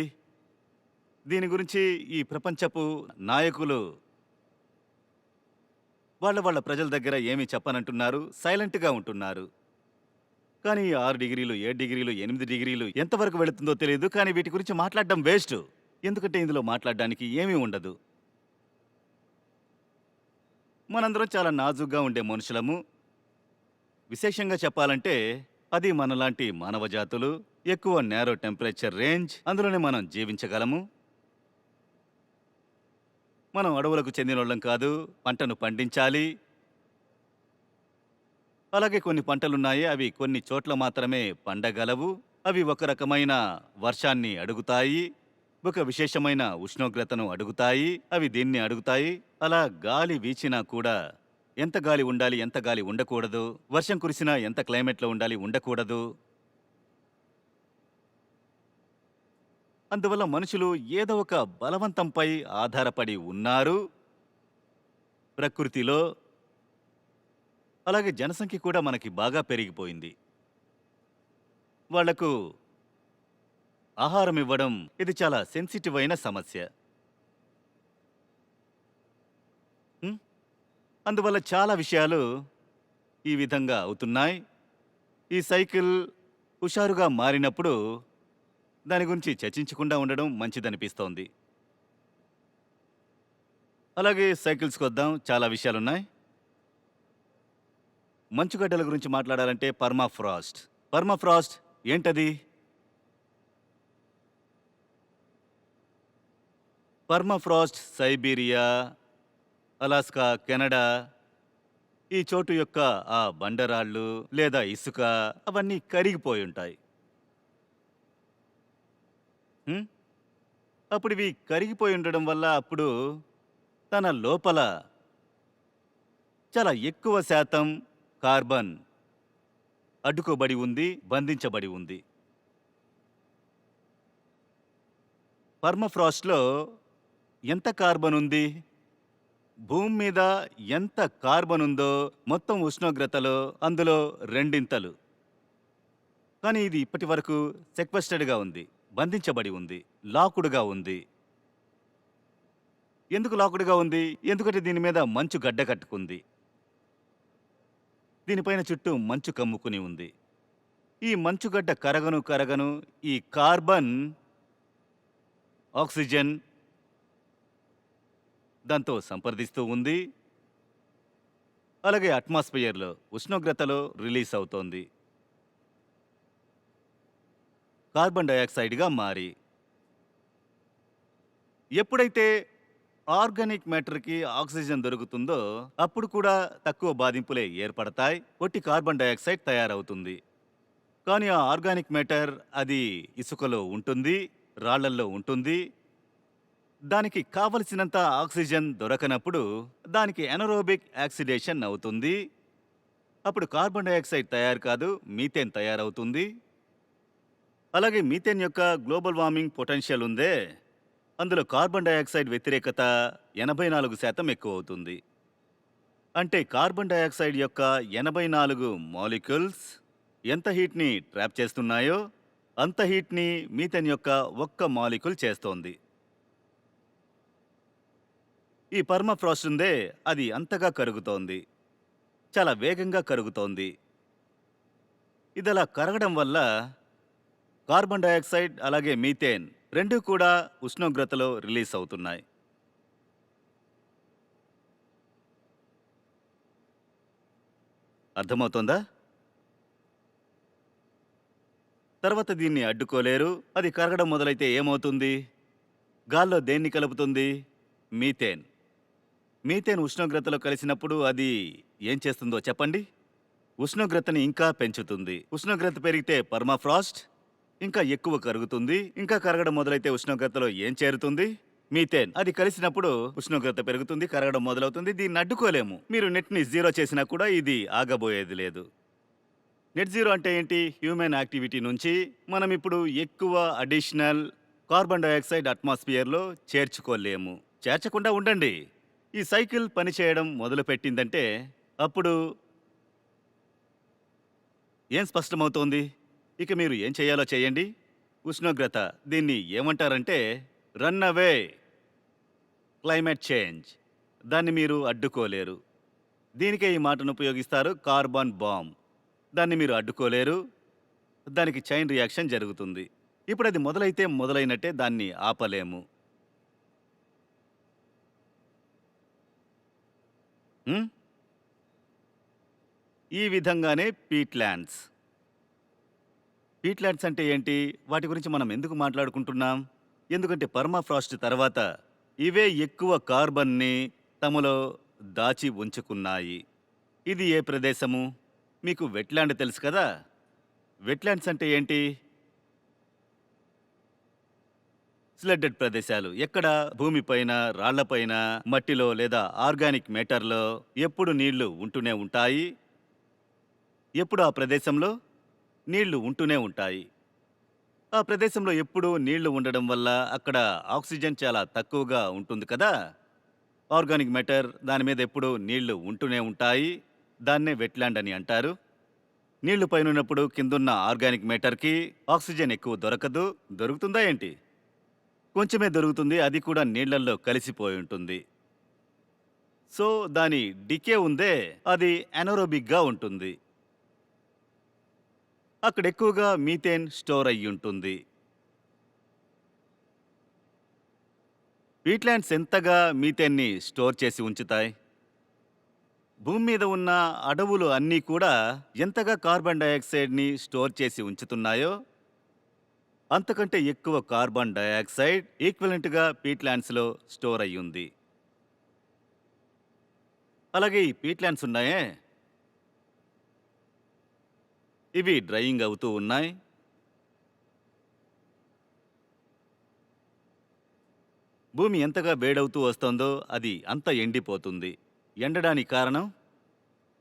దీని గురించి ఈ ప్రపంచపు నాయకులు వాళ్ళ ప్రజల దగ్గర ఏమీ చెప్పనంటున్నారు, సైలెంట్గా ఉంటున్నారు. కానీ 6 డిగ్రీలు, 7 డిగ్రీలు, 8 డిగ్రీలు ఎంతవరకు వెళుతుందో తెలియదు. కానీ వీటి గురించి మాట్లాడడం వేస్ట్. ఎందుకంటే ఇందులో మాట్లాడడానికి ఏమీ ఉండదు. మనందరం చాలా నాజుగ్గా ఉండే మనుషులము. విశేషంగా చెప్పాలంటే అది మనలాంటి మానవ జాతులు. ఎక్కువ నేరో టెంపరేచర్ రేంజ్, అందులోనే మనం జీవించగలము. మనం అడవులకు చెందినోళ్ళం కాదు. పంటను పండించాలి. అలాగే కొన్ని పంటలున్నాయి, అవి కొన్ని చోట్ల మాత్రమే పండగలవు. అవి ఒక రకమైన వర్షాన్ని అడుగుతాయి, ఒక విశేషమైన ఉష్ణోగ్రతను అడుగుతాయి. అవి దీన్ని అడుగుతాయి. అలా గాలి వీచినా కూడా ఎంత గాలి ఉండాలి, ఎంత గాలి ఉండకూడదు, వర్షం కురిసినా ఎంత క్లైమేట్లో ఉండాలి, ఉండకూడదు. అందువల్ల మనుషులు ఏదో ఒక బలవంతంపై ఆధారపడి ఉన్నారు ప్రకృతిలో. అలాగే జనసంఖ్య కూడా మనకి బాగా పెరిగిపోయింది. వాళ్లకు ఆహారం ఇవ్వడం ఇది చాలా సెన్సిటివ్ అయిన సమస్య. అందువల్ల చాలా విషయాలు ఈ విధంగా అవుతున్నాయి. ఈ సైకిల్ హుషారుగా మారినప్పుడు దాని గురించి చర్చించకుండా ఉండడం మంచిదనిపిస్తోంది. అలాగే సైకిల్స్కి వద్దాం. చాలా విషయాలున్నాయి. మంచుగడ్డల గురించి మాట్లాడాలంటే పర్మాఫ్రాస్ట్. పర్మాఫ్రాస్ట్ ఏంటది? పర్మాఫ్రాస్ట్ సైబీరియా, అలాస్కా, కెనడా ఈ చోటు యొక్క ఆ బండరాళ్ళు లేదా ఇసుక అవన్నీ కరిగిపోయి ఉంటాయి. అప్పుడు ఇవి కరిగిపోయి ఉండడం వల్ల అప్పుడు తన లోపల చాలా ఎక్కువ శాతం కార్బన్ అడ్డుకోబడి ఉంది, బంధించబడి ఉంది. పర్మఫ్రాస్ట్లో ఎంత కార్బన్ ఉంది? భూమి మీద ఎంత కార్బన్ ఉందో మొత్తం ఉష్ణోగ్రతలో అందులో 2 కానీ ఇది ఇప్పటి వరకు సెక్వెస్టెడ్గా ఉంది, బంధించబడి ఉంది, లాకుడుగా ఉంది. ఎందుకు లాక్డ్గా ఉంది? ఎందుకంటే దీని మీద మంచు గడ్డ కట్టుకుంది. దీనిపైన చుట్టూ మంచు కమ్ముకుని ఉంది. ఈ మంచుగడ్డ కరగను ఈ కార్బన్, ఆక్సిజన్ దాంతో సంప్రదిస్తూ ఉంది. అలాగే అట్మాస్ఫియర్‌లో ఉష్ణోగ్రతలో రిలీజ్ అవుతోంది. కార్బన్ డయాక్సైడ్‌గా మారి. ఎప్పుడైతే ఆర్గానిక్ మ్యాటర్‌కి ఆక్సిజన్ దొరుకుతుందో, అప్పుడు కూడా తక్కువ బాధింపులే ఏర్పడతాయి. ఒట్టి కార్బన్ డయాక్సైడ్ తయారవుతుంది. కానీ ఆ ఆర్గానిక్ మ్యాటర్ అది ఇసుకలో ఉంటుంది, రాళ్లల్లో ఉంటుంది. దానికి కావలసినంత ఆక్సిజన్ దొరకనప్పుడు దానికి ఎనరోబిక్ యాక్సిడేషన్ అవుతుంది. అప్పుడు కార్బన్ డయాక్సైడ్ తయారు కాదు, మీథేన్ తయారవుతుంది. అలాగే మీథేన్ యొక్క గ్లోబల్ వార్మింగ్ పొటెన్షియల్ ఉందే, అందులో కార్బన్ డయాక్సైడ్ వ్యతిరేకత 84% ఎక్కువ అవుతుంది. అంటే కార్బన్ డయాక్సైడ్ యొక్క 84 మాలిక్యూల్స్ ఎంత హీట్ని ట్రాప్ చేస్తున్నాయో అంత హీట్ని మీథేన్ యొక్క ఒక్క మాలిక్యూల్ చేస్తోంది. ఈ పర్మఫ్రాస్ట్ ఉందే, అది అంతగా కరుగుతోంది, చాలా వేగంగా కరుగుతోంది. ఇదలా కరగడం వల్ల కార్బన్ డయాక్సైడ్ అలాగే మీథేన్ రెండూ కూడా ఉష్ణోగ్రతలో రిలీజ్ అవుతున్నాయి. అర్థమవుతోందా? తర్వాత దీన్ని అడ్డుకోలేరు. అది కరగడం మొదలైతే ఏమవుతుంది? గాల్లో దేన్ని కలుపుతుంది? మీథేన్. మీథేన్ ఉష్ణోగ్రతలో కలిసినప్పుడు అది ఏం చేస్తుందో చెప్పండి? ఉష్ణోగ్రతని ఇంకా పెంచుతుంది. ఉష్ణోగ్రత పెరిగితే పర్మాఫ్రాస్ట్ ఇంకా ఎక్కువ కరుగుతుంది. ఇంకా కరగడం మొదలైతే ఉష్ణోగ్రతలో ఏం చేరుతుంది? మీథేన్. అది కలిసినప్పుడు ఉష్ణోగ్రత పెరుగుతుంది, కరగడం మొదలవుతుంది. దీన్ని అడ్డుకోలేము. మీరు నెట్ని జీరో చేసినా కూడా ఇది ఆగబోయేది లేదు. నెట్ జీరో అంటే ఏంటి? హ్యూమన్ యాక్టివిటీ నుంచి మనం ఇప్పుడు ఎక్కువ అడిషనల్ కార్బన్ డయాక్సైడ్ అట్మాస్ఫియర్లో చేర్చుకోలేము. చేర్చకుండా ఉండండి. ఈ సైకిల్ పనిచేయడం మొదలుపెట్టిందంటే అప్పుడు ఏం స్పష్టమవుతోంది? ఇక మీరు ఏం చేయాలో చేయండి. ఉష్ణోగ్రత, దీన్ని ఏమంటారంటే రన్ అవే క్లైమేట్ చేంజ్. దాన్ని మీరు అడ్డుకోలేరు. దీనికే ఈ మాటను ఉపయోగిస్తారు, కార్బన్ బాంబ్. దాన్ని మీరు అడ్డుకోలేరు. దానికి చైన్ రియాక్షన్ జరుగుతుంది. ఇప్పుడు అది మొదలైతే మొదలైనట్టే, దాన్ని ఆపలేము. ఉం? ఈ విధంగానే పీట్లాండ్స్. పీట్లాండ్స్ అంటే ఏంటి? వాటి గురించి మనం ఎందుకు మాట్లాడుకుంటున్నాం? ఎందుకంటే పర్మాఫ్రాస్ట్ తర్వాత ఇవే ఎక్కువ కార్బన్ని తమలో దాచి ఉంచుకున్నాయి. ఇది ఏ ప్రదేశము? మీకు వెట్లాండ్ తెలుసు కదా? వెట్లాండ్స్ అంటే ఏంటి? స్లెడ్డెడ్ ప్రదేశాలు. ఎక్కడ? భూమిపైన, రాళ్లపైన, మట్టిలో లేదా ఆర్గానిక్ మేటర్లో ఎప్పుడు నీళ్లు ఉంటూనే ఉంటాయి. ఎప్పుడు ఆ ప్రదేశంలో నీళ్లు ఉంటూనే ఉంటాయి. ఆ ప్రదేశంలో ఎప్పుడూ నీళ్లు ఉండడం వల్ల అక్కడ ఆక్సిజన్ చాలా తక్కువగా ఉంటుంది కదా. ఆర్గానిక్ మ్యాటర్ దాని మీద ఎప్పుడూ నీళ్లు ఉంటూనే ఉంటాయి. దాన్నే వెట్లాండ్ అని అంటారు. నీళ్లు పైనున్నప్పుడు కిందున్న ఆర్గానిక్ మ్యాటర్కి ఆక్సిజన్ ఎక్కువ దొరకదు. దొరుకుతుందా ఏంటి? కొంచెమే దొరుకుతుంది. అది కూడా నీళ్లల్లో కలిసిపోయి ఉంటుంది. సో దాని డికే ఉందే, అది అనరోబిక్గా ఉంటుంది. అక్కడ ఎక్కువగా మీథేన్ స్టోర్ అయ్యి ఉంటుంది. పీట్లాండ్స్ ఎంతగా మీథేన్ని స్టోర్ చేసి ఉంచుతాయి? భూమి మీద ఉన్న అడవులు అన్నీ కూడా ఎంతగా కార్బన్ డయాక్సైడ్ని స్టోర్ చేసి ఉంచుతున్నాయో అంతకంటే ఎక్కువ కార్బన్ డయాక్సైడ్ ఈక్వలెంట్గా పీట్లాండ్స్లో స్టోర్ అయ్యి ఉంది. అలాగే ఈ పీట్లాండ్స్ ఉన్నాయే, ఇవి డ్రైయింగ్ అవుతూ ఉన్నాయి. భూమి ఎంతగా వేడవుతూ వస్తుందో అది అంత ఎండిపోతుంది. ఎండడానికి కారణం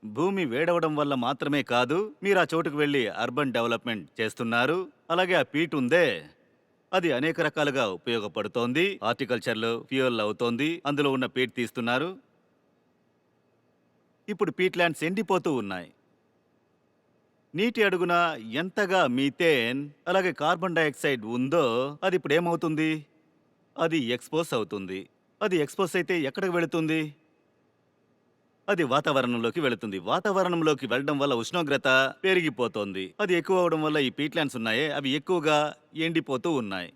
భూమి వేడవడం వల్ల మాత్రమే కాదు, మీరు ఆ చోటుకు వెళ్ళి అర్బన్ డెవలప్మెంట్ చేస్తున్నారు. అలాగే ఆ పీట్ ఉందే, అది అనేక రకాలుగా ఉపయోగపడుతోంది. హార్టికల్చర్లో ఫ్యూయల్ అవుతోంది. అందులో ఉన్న పీట్ తీస్తున్నారు. ఇప్పుడు పీట్లాండ్స్ ఎండిపోతూ ఉన్నాయి. నీటి అడుగున ఎంతగా మీథేన్ అలాగే కార్బన్ డయాక్సైడ్ ఉందో అది ఇప్పుడు ఏమవుతుంది? అది ఎక్స్పోజ్ అవుతుంది. అది ఎక్స్‌పోజ్ అయితే ఎక్కడికి వెళుతుంది? అది వాతావరణంలోకి వెళుతుంది. వాతావరణంలోకి వెళ్ళడం వల్ల ఉష్ణోగ్రత పెరిగిపోతోంది. అది ఎక్కువ అవ్వడం వల్ల ఈ పీట్‌ల్యాండ్స్ ఉన్నాయే, అవి ఎక్కువగా ఎండిపోతూ ఉన్నాయి.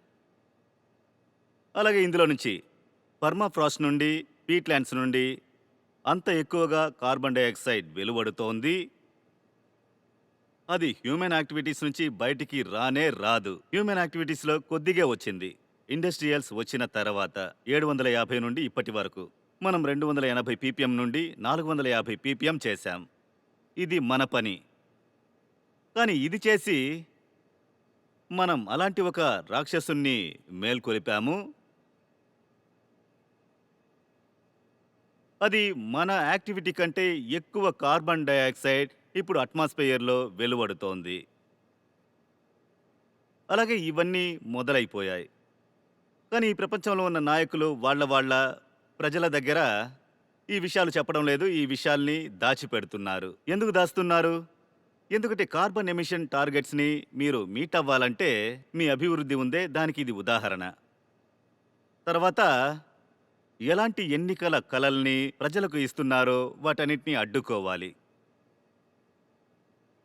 అలాగే ఇందులో నుంచి పర్మాఫ్రాస్ట్ నుండి, పీట్‌ల్యాండ్స్ నుండి అంత ఎక్కువగా కార్బన్ డయాక్సైడ్ వెలువడుతోంది. అది హ్యూమన్ యాక్టివిటీస్ నుంచి బయటికి రానే రాదు. హ్యూమన్ యాక్టివిటీస్‌లో కొద్దిగే వచ్చింది. ఇండస్ట్రియల్స్ వచ్చిన తర్వాత 750 నుండి ఇప్పటి వరకు మనం 280 పీపీఎం నుండి 450 పీపీఎం చేశాం. ఇది మన పని. కానీ ఇది చేసి మనం అలాంటి ఒక రాక్షసుణ్ణి మేల్కొలిపాము. అది మన యాక్టివిటీ కంటే ఎక్కువ కార్బన్ డయాక్సైడ్ ఇప్పుడు అట్మాస్ఫియర్‌లో వెలువడుతోంది. అలాగే ఇవన్నీ మొదలైపోయాయి. కానీ ఈ ప్రపంచంలో ఉన్న నాయకులు వాళ్ళ ప్రజల దగ్గర ఈ విషయాలు చెప్పడం లేదు. ఈ విషయాల్ని దాచిపెడుతున్నారు. ఎందుకు దాస్తున్నారు? ఎందుకంటే కార్బన్ ఎమిషన్ టార్గెట్స్‌ని మీరు మీట్ అవ్వాలంటే మీ అభివృద్ధి ఉందే, దానికి ఇది ఉదాహరణ. తర్వాత ఎలాంటి ఎన్నికల కలల్ని ప్రజలకు ఇస్తున్నారో వాటన్నిటిని అడ్డుకోవాలి.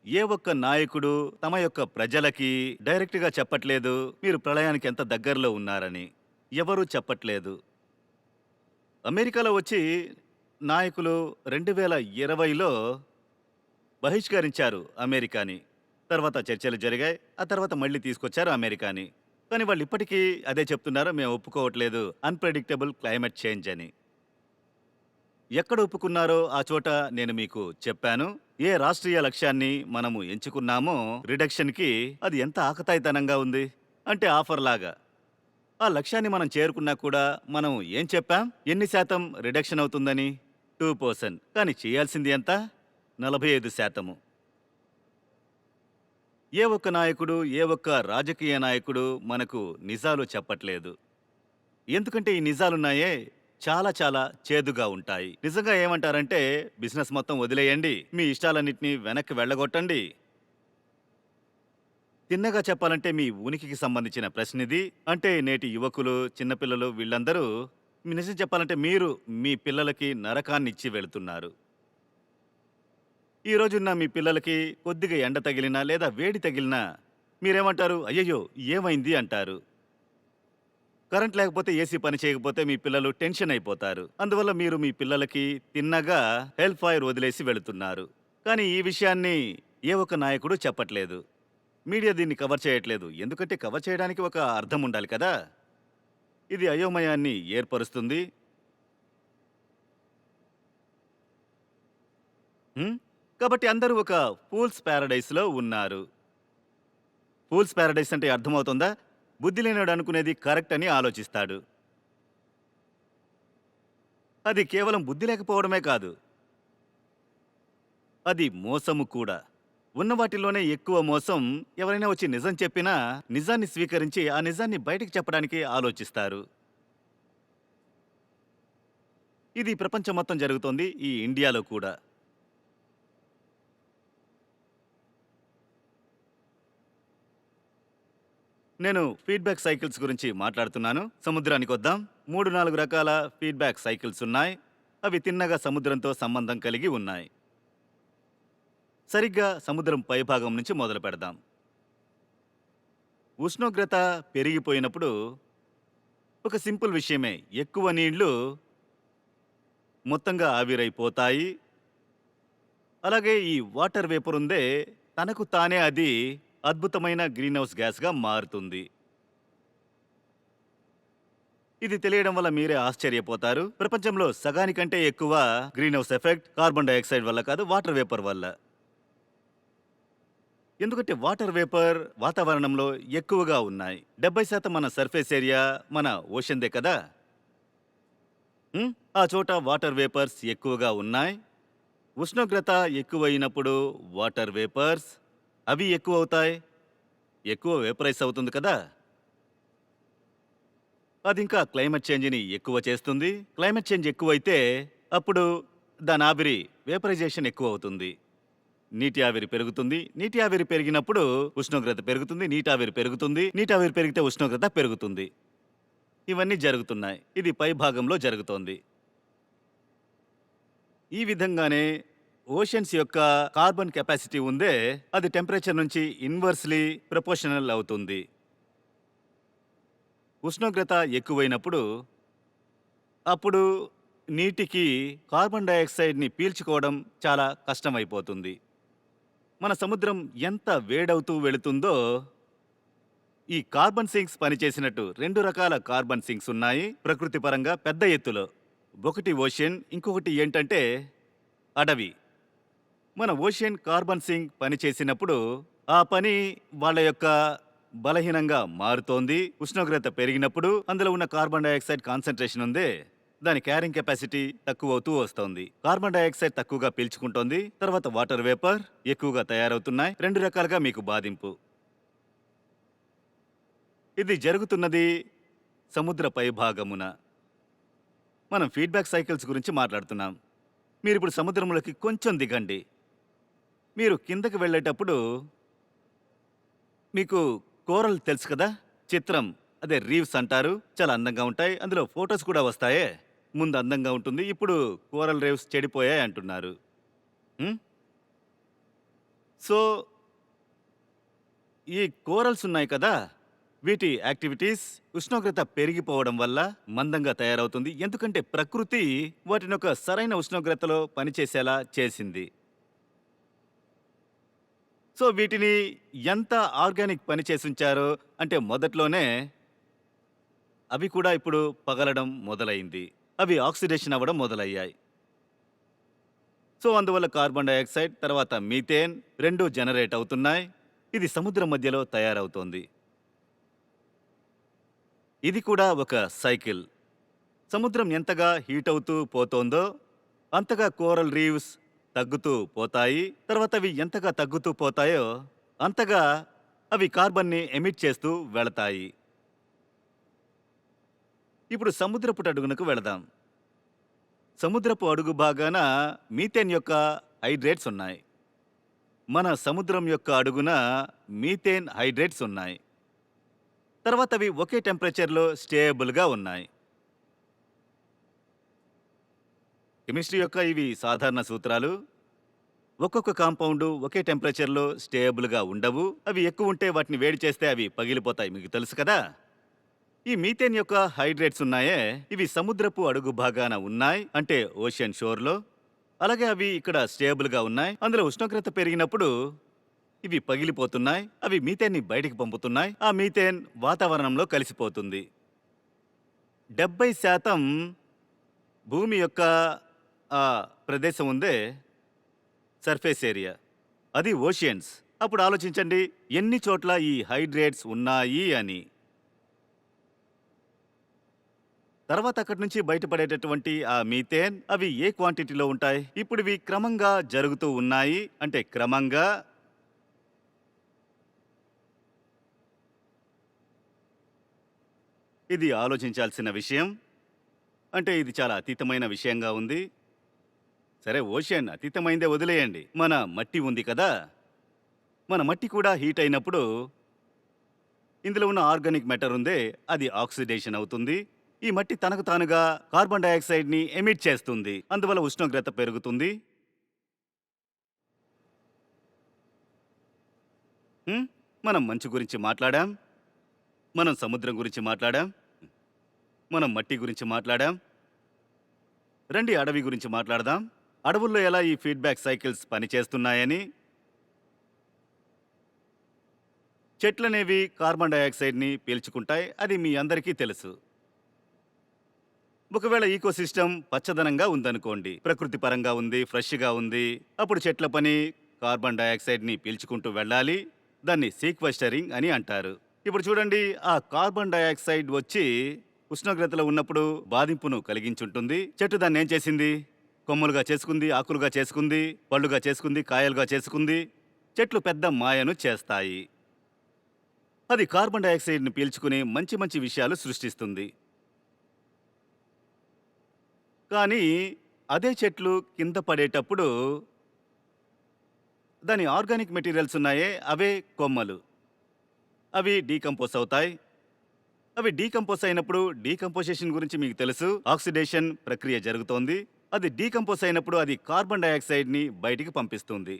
ఏ ఒక్క నాయకుడు తమ యొక్క ప్రజలకి డైరెక్ట్‌గా చెప్పట్లేదు మీరు ప్రళయానికి ఎంత దగ్గరలో ఉన్నారని. ఎవరూ చెప్పట్లేదు. అమెరికాలో వచ్చి నాయకులు 2020లో బహిష్కరించారు అమెరికాని. తర్వాత చర్చలు జరిగాయి. ఆ తర్వాత మళ్ళీ తీసుకొచ్చారు అమెరికాని. కానీ వాళ్ళు ఇప్పటికీ అదే చెప్తున్నారు, మేము ఒప్పుకోవట్లేదు అన్‌ప్రెడిక్టబుల్ క్లైమేట్ చేంజ్ అని. ఎక్కడ ఒప్పుకున్నారో ఆ చోట నేను మీకు చెప్పాను. ఏ రాష్ట్రీయ లక్ష్యాన్ని మనము ఎంచుకున్నామో రిడక్షన్‌కి అది ఎంత ఆకతాయితనంగా ఉంది. అంటే ఆఫర్ లాగా. ఆ లక్ష్యాన్ని మనం చేరుకున్నా కూడా మనం ఏం చెప్పాం? ఎన్ని శాతం రిడక్షన్ అవుతుందని? 2%. కానీ చేయాల్సింది ఎంత? 45%. ఏ ఒక్క నాయకుడు, ఏ ఒక్క రాజకీయ నాయకుడు మనకు నిజాలు చెప్పట్లేదు. ఎందుకంటే ఈ నిజాలున్నాయే చాలా చాలా చేదుగా ఉంటాయి. నిజంగా ఏమంటారంటే బిజినెస్ మొత్తం వదిలేయండి, మీ ఇష్టాలన్నింటినీ వెనక్కి వెళ్ళగొట్టండి. తిన్నగా చెప్పాలంటే మీ ఉనికికి సంబంధించిన ప్రశ్న ఇది. అంటే నేటి యువకులు, చిన్నపిల్లలు వీళ్ళందరూ నిజం చెప్పాలంటే మీరు మీ పిల్లలకి నరకాన్ని ఇచ్చి వెళుతున్నారు. ఈ రోజున్న మీ పిల్లలకి కొద్దిగా ఎండ తగిలినా లేదా వేడి తగిలినా మీరేమంటారు? అయ్యయ్యో ఏమైంది అంటారు. కరెంట్ లేకపోతే ఏసీ పని చేయకపోతే మీ పిల్లలు టెన్షన్ అయిపోతారు. అందువల్ల మీరు మీ పిల్లలకి తిన్నగా హెల్త్ ఫైర్ వదిలేసి వెళుతున్నారు. కానీ ఈ విషయాన్ని ఏ ఒక్క నాయకుడు చెప్పట్లేదు. మీడియా దీన్ని కవర్ చేయట్లేదు. ఎందుకంటే కవర్ చేయడానికి ఒక అర్థం ఉండాలి కదా. ఇది అయోమయాన్ని ఏర్పరుస్తుంది. కాబట్టి అందరూ ఒక ఫూల్స్ ప్యారడైస్లో ఉన్నారు. ఫూల్స్ ప్యారడైస్ అంటే అర్థమవుతుందా? బుద్ధి లేనివాడు అనుకునేది కరెక్ట్ అని ఆలోచిస్తాడు. అది కేవలం బుద్ధి లేకపోవడమే కాదు, అది మోసము కూడా. ఉన్న వాటిలోనే ఎక్కువ మోసం. ఎవరైనా వచ్చి నిజం చెప్పినా నిజాన్ని స్వీకరించి ఆ నిజాన్ని బయటికి చెప్పడానికి ఆలోచిస్తారు. ఇది ప్రపంచం మొత్తం జరుగుతోంది, ఈ ఇండియాలో కూడా. నేను ఫీడ్బ్యాక్ సైకిల్స్ గురించి మాట్లాడుతున్నాను. సముద్రానికి వద్దాం. 3-4 రకాల ఫీడ్బ్యాక్ సైకిల్స్ ఉన్నాయి. అవి తిన్నగా సముద్రంతో సంబంధం కలిగి ఉన్నాయి. సరిగ్గా సముద్రం పైభాగం నుంచి మొదలు పెడదాం. ఉష్ణోగ్రత పెరిగిపోయినప్పుడు ఒక సింపుల్ విషయమే, ఎక్కువ నీళ్లు మొత్తంగా ఆవిరైపోతాయి. అలాగే ఈ వాటర్ వేపర్ ఉందే, తనకు తానే అది అద్భుతమైన గ్రీన్ హౌస్ గ్యాస్గా మారుతుంది. ఇది తెలియడం వల్ల మీరే ఆశ్చర్యపోతారు. ప్రపంచంలో సగానికంటే ఎక్కువ green house effect carbon dioxide వల్ల కాదు, వాటర్ వేపర్ వల్ల. ఎందుకంటే వాటర్ వేపర్ వాతావరణంలో ఎక్కువగా ఉన్నాయి. 70% మన సర్ఫేస్ ఏరియా మన ఓషన్దే కదా. ఆ చోట వాటర్ వేపర్స్ ఎక్కువగా ఉన్నాయి. ఉష్ణోగ్రత ఎక్కువైనప్పుడు వాటర్ వేపర్స్ అవి ఎక్కువ అవుతాయి. ఎక్కువ వేపరైజ్ అవుతుంది కదా. అది ఇంకా క్లైమేట్ చేంజ్ని ఎక్కువ చేస్తుంది. క్లైమేట్ చేంజ్ ఎక్కువైతే అప్పుడు దాని ఆవిరి వేపరైజేషన్ ఎక్కువ అవుతుంది. నీటి ఆవిరి పెరుగుతుంది. నీటి ఆవిరి పెరిగినప్పుడు ఉష్ణోగ్రత పెరుగుతుంది. నీటి ఆవిరి పెరుగుతుంది. నీటి ఆవిరి పెరిగితే ఉష్ణోగ్రత పెరుగుతుంది. ఇవన్నీ జరుగుతున్నాయి. ఇది పై భాగంలో జరుగుతోంది. ఈ విధంగానే ఓషన్స్ యొక్క కార్బన్ కెపాసిటీ ఉందే, అది టెంపరేచర్ నుంచి ఇన్వర్స్లీ ప్రపోర్షనల్ అవుతుంది. ఉష్ణోగ్రత ఎక్కువైనప్పుడు అప్పుడు నీటికి కార్బన్ డయాక్సైడ్ని పీల్చుకోవడం చాలా కష్టమైపోతుంది. మన సముద్రం ఎంత వేడవుతూ వెళుతుందో, ఈ కార్బన్ సింక్స్ పనిచేసినట్టు 2 రకాల కార్బన్ సింక్స్ ఉన్నాయి ప్రకృతి పరంగా పెద్ద ఎత్తులో. ఒకటి ఓషన్, ఇంకొకటి ఏంటంటే అడవి. మన ఓషన్ కార్బన్ సింక్ పనిచేసినప్పుడు ఆ పని వాళ్ళ యొక్క బలహీనంగా మారుతోంది. ఉష్ణోగ్రత పెరిగినప్పుడు అందులో ఉన్న కార్బన్ డయాక్సైడ్ కాన్సన్ట్రేషన్ ఉందే, దాని క్యారింగ్ కెపాసిటీ తక్కువ అవుతూ వస్తోంది. కార్బన్ డయాక్సైడ్ తక్కువగా పీల్చుకుంటోంది. తర్వాత వాటర్ వేపర్ ఎక్కువగా తయారవుతున్నాయి. 2 రకాలుగా మీకు బాధింపు. ఇది జరుగుతున్నది సముద్ర పైభాగమున. మనం ఫీడ్బ్యాక్ సైకిల్స్ గురించి మాట్లాడుతున్నాం. మీరు ఇప్పుడు సముద్రంలోకి కొంచెం దిగండి. మీరు కిందకి వెళ్ళేటప్పుడు మీకు కోరల్ తెలుసు కదా, చిత్రం, అదే రీవ్స్ అంటారు. చాలా అందంగా ఉంటాయి. అందులో ఫొటోస్ కూడా వస్తాయే. ముందు అందంగా ఉంటుంది, ఇప్పుడు కోరల్ రీవ్స్ చెడిపోయాయి అంటున్నారు. ఉం? సో ఈ కోరల్స్ ఉన్నాయి కదా, వీటి యాక్టివిటీస్ ఉష్ణోగ్రత పెరిగిపోవడం వల్ల మందంగా తయారవుతుంది. ఎందుకంటే ప్రకృతి వాటిని ఒక సరైన ఉష్ణోగ్రతలో పనిచేసేలా చేసింది. సో వీటిని ఎంత ఆర్గానిక్ పని చేసి ఉంచారో అంటే మొదట్లోనే అవి కూడా ఇప్పుడు పగలడం మొదలైంది. అవి ఆక్సిడేషన్ అవ్వడం మొదలయ్యాయి. సో అందువల్ల కార్బన్ డయాక్సైడ్ తర్వాత మీథేన్ 2 జనరేట్ అవుతున్నాయి. ఇది సముద్రం మధ్యలో తయారవుతోంది. ఇది కూడా ఒక సైకిల్. సముద్రం ఎంతగా హీట్ అవుతూ పోతోందో అంతగా కోరల్ రీవ్స్ తగ్గుతూ పోతాయి. తర్వాత అవి ఎంతగా తగ్గుతూ పోతాయో అంతగా అవి కార్బన్ని ఎమిట్ చేస్తూ వెళతాయి. ఇప్పుడు సముద్రపు అడుగునకు వెళదాం. సముద్రపు అడుగు భాగాన మీథేన్ యొక్క హైడ్రేట్స్ ఉన్నాయి. మన సముద్రం యొక్క అడుగున మీథేన్ హైడ్రేట్స్ ఉన్నాయి. తర్వాత అవి ఒకే టెంపరేచర్లో స్టేబుల్గా ఉన్నాయి. కెమిస్ట్రీ యొక్క ఇవి సాధారణ సూత్రాలు. ఒక్కొక్క కాంపౌండ్ ఒకే టెంపరేచర్లో స్టేబుల్గా ఉండవు. అవి ఎక్కువ ఉంటే వాటిని వేడి చేస్తే అవి పగిలిపోతాయి, మీకు తెలుసు కదా. ఈ మీథేన్ యొక్క హైడ్రేట్స్ ఉన్నాయే, ఇవి సముద్రపు అడుగు భాగాన ఉన్నాయి, అంటే ఓషన్ షోర్లో. అలాగే అవి ఇక్కడ స్టేబుల్గా ఉన్నాయి. అందులో ఉష్ణోగ్రత పెరిగినప్పుడు ఇవి పగిలిపోతున్నాయి. అవి మీథేన్ని బయటికి పంపుతున్నాయి. ఆ మీథేన్ వాతావరణంలో కలిసిపోతుంది. 70% భూమి యొక్క ఆ ప్రదేశం ఉందే, సర్ఫేస్ ఏరియా, అది ఓషియన్స్. అప్పుడు ఆలోచించండి ఎన్ని చోట్ల ఈ హైడ్రేట్స్ ఉన్నాయి అని. తర్వాత అక్కడి నుంచి బయటపడేటటువంటి ఆ మీథేన్ అవి ఏ క్వాంటిటీలో ఉంటాయి? ఇప్పుడు ఇవి క్రమంగా జరుగుతూ ఉన్నాయి. అంటే క్రమంగా ఇది ఆలోచించాల్సిన విషయం. అంటే ఇది చాలా అతీతమైన విషయంగా ఉంది. సరే, ఓషన్ అతీతమైందే వదిలేయండి. మన మట్టి ఉంది కదా, మన మట్టి కూడా హీట్ అయినప్పుడు ఇందులో ఉన్న ఆర్గానిక్ మ్యాటర్ ఉందే, అది ఆక్సిడేషన్ అవుతుంది. ఈ మట్టి తనకు తానుగా కార్బన్ డయాక్సైడ్ని ఎమిట్ చేస్తుంది. అందువల్ల ఉష్ణోగ్రత పెరుగుతుంది. మనం మంచు గురించి మాట్లాడాం, మనం సముద్రం గురించి మాట్లాడాం, మనం మట్టి గురించి మాట్లాడాం. రండి అడవి గురించి మాట్లాడదాం. అడవుల్లో ఎలా ఈ ఫీడ్బ్యాక్ సైకిల్స్ పనిచేస్తున్నాయని. చెట్లనేవి కార్బన్ డయాక్సైడ్ని పీల్చుకుంటాయి, అది మీ అందరికీ తెలుసు. ఒకవేళ ఈకోసిస్టమ్ పచ్చదనంగా ఉందనుకోండి, ప్రకృతి పరంగా ఉంది, ఫ్రెష్గా ఉంది, అప్పుడు చెట్ల పని కార్బన్ డయాక్సైడ్ని పీల్చుకుంటూ వెళ్ళాలి. దాన్ని సీక్వెస్టరింగ్ అని అంటారు. ఇప్పుడు చూడండి, ఆ కార్బన్ డయాక్సైడ్ వచ్చి ఉష్ణోగ్రతలో ఉన్నప్పుడు బాధింపును కలిగించుంటుంది. చెట్టు దాన్ని ఏం చేసింది? కొమ్మలుగా చేసుకుంది, ఆకులుగా చేసుకుంది, పళ్ళుగా చేసుకుంది, కాయలుగా చేసుకుంది. చెట్లు పెద్ద మాయను చేస్తాయి. అది కార్బన్ డయాక్సైడ్ని పీల్చుకుని మంచి మంచి విషయాలు సృష్టిస్తుంది. కానీ అదే చెట్లు కింద పడేటప్పుడు దాని ఆర్గానిక్ మెటీరియల్స్ ఉన్నాయే, అవే కొమ్మలు, అవి డీకంపోజ్ అవుతాయి. అవి డీకంపోజ్ అయినప్పుడు డీకంపోజిషన్ గురించి మీకు తెలుసు. ఆక్సిడేషన్ ప్రక్రియ జరుగుతోంది. అది డీకంపోజ్ అయినప్పుడు అది కార్బన్ డయాక్సైడ్ని బయటికి పంపిస్తుంది.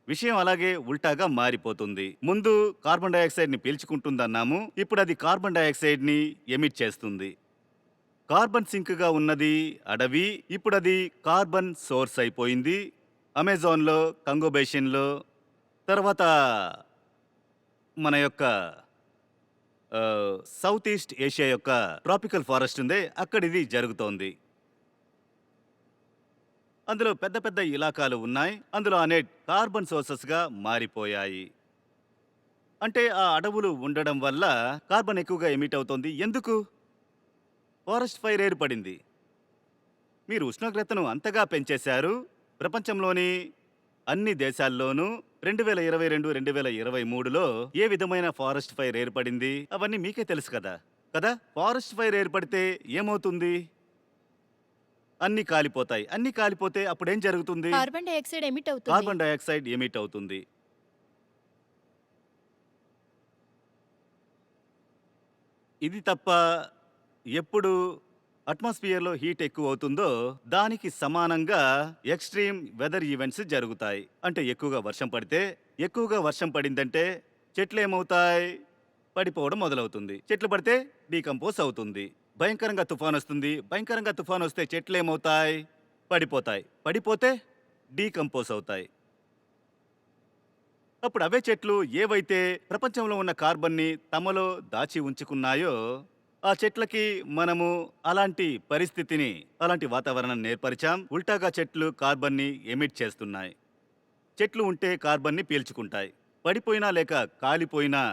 విషయం అలాగే ఉల్టాగా మారిపోతుంది. ముందు కార్బన్ డయాక్సైడ్ని పీల్చుకుంటుందన్నాము, ఇప్పుడు అది కార్బన్ డయాక్సైడ్ని ఎమిట్ చేస్తుంది. కార్బన్ సింక్గా ఉన్నది అడవి, ఇప్పుడు అది కార్బన్ సోర్స్ అయిపోయింది. అమెజాన్లో, కంగో బేసిన్లో, తర్వాత మన యొక్క సౌత్ ఈస్ట్ ఏషియా యొక్క ట్రాపికల్ ఫారెస్ట్ ఉందే, అక్కడ ఇది జరుగుతోంది. అందులో పెద్ద పెద్ద ఇలాకాలు ఉన్నాయి. అందులో అనేక కార్బన్ సోర్సెస్గా మారిపోయాయి. అంటే ఆ అడవులు ఉండడం వల్ల కార్బన్ ఎక్కువగా ఎమిట్ అవుతోంది. ఎందుకు? ఫారెస్ట్ ఫైర్ ఏర్పడింది. మీరు ఉష్ణోగ్రతను అంతగా పెంచేశారు. ప్రపంచంలోని అన్ని దేశాల్లోనూ 2022, 2023లో ఏ విధమైన ఫారెస్ట్ ఫైర్ ఏర్పడింది అవన్నీ మీకే తెలుసు కదా. ఫారెస్ట్ ఫైర్ ఏర్పడితే ఏమవుతుంది? అన్ని కాలిపోతాయి. అన్ని కాలిపోతే అప్పుడేం జరుగుతుంది? కార్బన్ డైఆక్సైడ్ ఎమిట్ అవుతుంది. కార్బన్ డయాక్సైడ్ ఎమిట్ అవుతుంది. ఇది తప్ప ఎప్పుడు అట్మాస్ఫియర్లో హీట్ ఎక్కువ అవుతుందో దానికి సమానంగా ఎక్స్ట్రీమ్ వెదర్ ఈవెంట్స్ జరుగుతాయి. అంటే ఎక్కువగా వర్షం పడిందంటే చెట్లు ఏమవుతాయి? పడిపోవడం మొదలవుతుంది. చెట్లు పడితే డీకంపోజ్ అవుతుంది. భయంకరంగా తుఫాన్ వస్తే చెట్లు ఏమవుతాయి? పడిపోతే డీకంపోజ్ అవుతాయి. అప్పుడు అవే చెట్లు ఏవైతే ప్రపంచంలో ఉన్న కార్బన్ని తమలో దాచి ఉంచుకున్నాయో ఆ చెట్లకి మనము అలాంటి పరిస్థితిని, అలాంటి వాతావరణం నేర్పరిచాం. ఉల్టాగా చెట్లు కార్బన్ని ఎమిట్ చేస్తున్నాయి. చెట్లు ఉంటే కార్బన్ని పీల్చుకుంటాయి. పడిపోయినా లేక కాలిపోయినా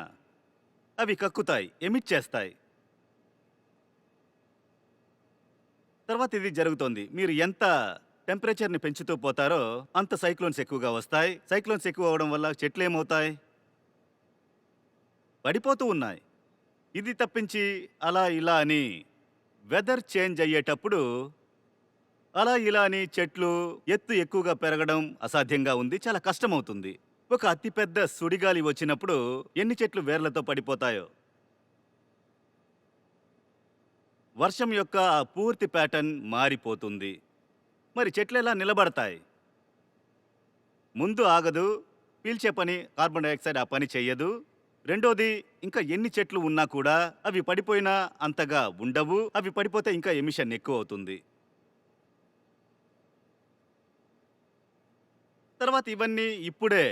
అవి కక్కుతాయి, ఎమిట్ చేస్తాయి. తర్వాత ఇది జరుగుతోంది. మీరు ఎంత టెంపరేచర్ని పెంచుతూ పోతారో అంత సైక్లోన్స్ ఎక్కువగా వస్తాయి. సైక్లోన్స్ ఎక్కువ అవడం వల్ల చెట్లు ఏమవుతాయి? పడిపోతూ ఉన్నాయి. ఇది తప్పించి అలా ఇలా అని వెదర్ చేంజ్ అయ్యేటప్పుడు అలా ఇలా అని చెట్లు ఎత్తు ఎక్కువగా పెరగడం అసాధ్యంగా ఉంది. చాలా కష్టమవుతుంది. ఒక అతిపెద్ద సుడిగాలి వచ్చినప్పుడు ఎన్ని చెట్లు వేర్లతో పడిపోతాయో. వర్షం యొక్క ఆ పూర్తి ప్యాటర్న్ మారిపోతుంది. మరి చెట్లు ఎలా నిలబడతాయి? ముందు ఆగదు, పీల్చే పని కార్బన్ డైఆక్సైడ్ ఆ పని చెయ్యదు. రెండోది, ఇంకా ఎన్ని చెట్లు ఉన్నా కూడా అవి పడిపోయినా అంతగా ఉండవు. అవి పడిపోతే ఇంకా ఎమిషన్ ఎక్కువ అవుతుంది. తర్వాత ఇవన్నీ ఇప్పుడే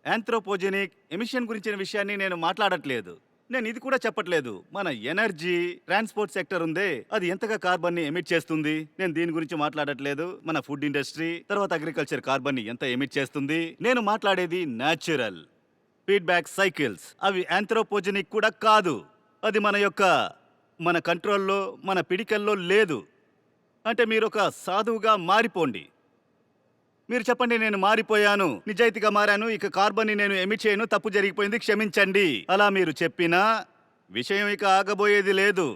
యాంథ్రోపోజెనిక్ ఎమిషన్ గురించిన విషయాన్ని నేను మాట్లాడట్లేదు. నేను ఇది కూడా చెప్పట్లేదు. మన ఎనర్జీ ట్రాన్స్పోర్ట్ సెక్టర్ ఉందే, అది ఎంతగా కార్బన్ని ఎమిట్ చేస్తుంది, నేను దీని గురించి మాట్లాడట్లేదు. మన ఫుడ్ ఇండస్ట్రీ, తర్వాత అగ్రికల్చర్ కార్బన్ని ఎంత ఎమిట్ చేస్తుంది. నేను మాట్లాడేది న్యాచురల్ ఫీడ్బ్యాక్ సైకిల్స్. అవి యాంథ్రోపోజెనిక్ కూడా కాదు. అది మన కంట్రోల్లో, మన పిడికల్లో లేదు. అంటే మీరు ఒక సాధువుగా మారిపోండి. మీరు చెప్పండి, నేను మారిపోయాను, నిజాయితీగా మారాను, ఇక కార్బన్ని నేను ఎమిట్ చేయను, తప్పు జరిగిపోయింది, క్షమించండి. అలా మీరు చెప్పినా విషయం ఇక ఆగబోయేది లేదు.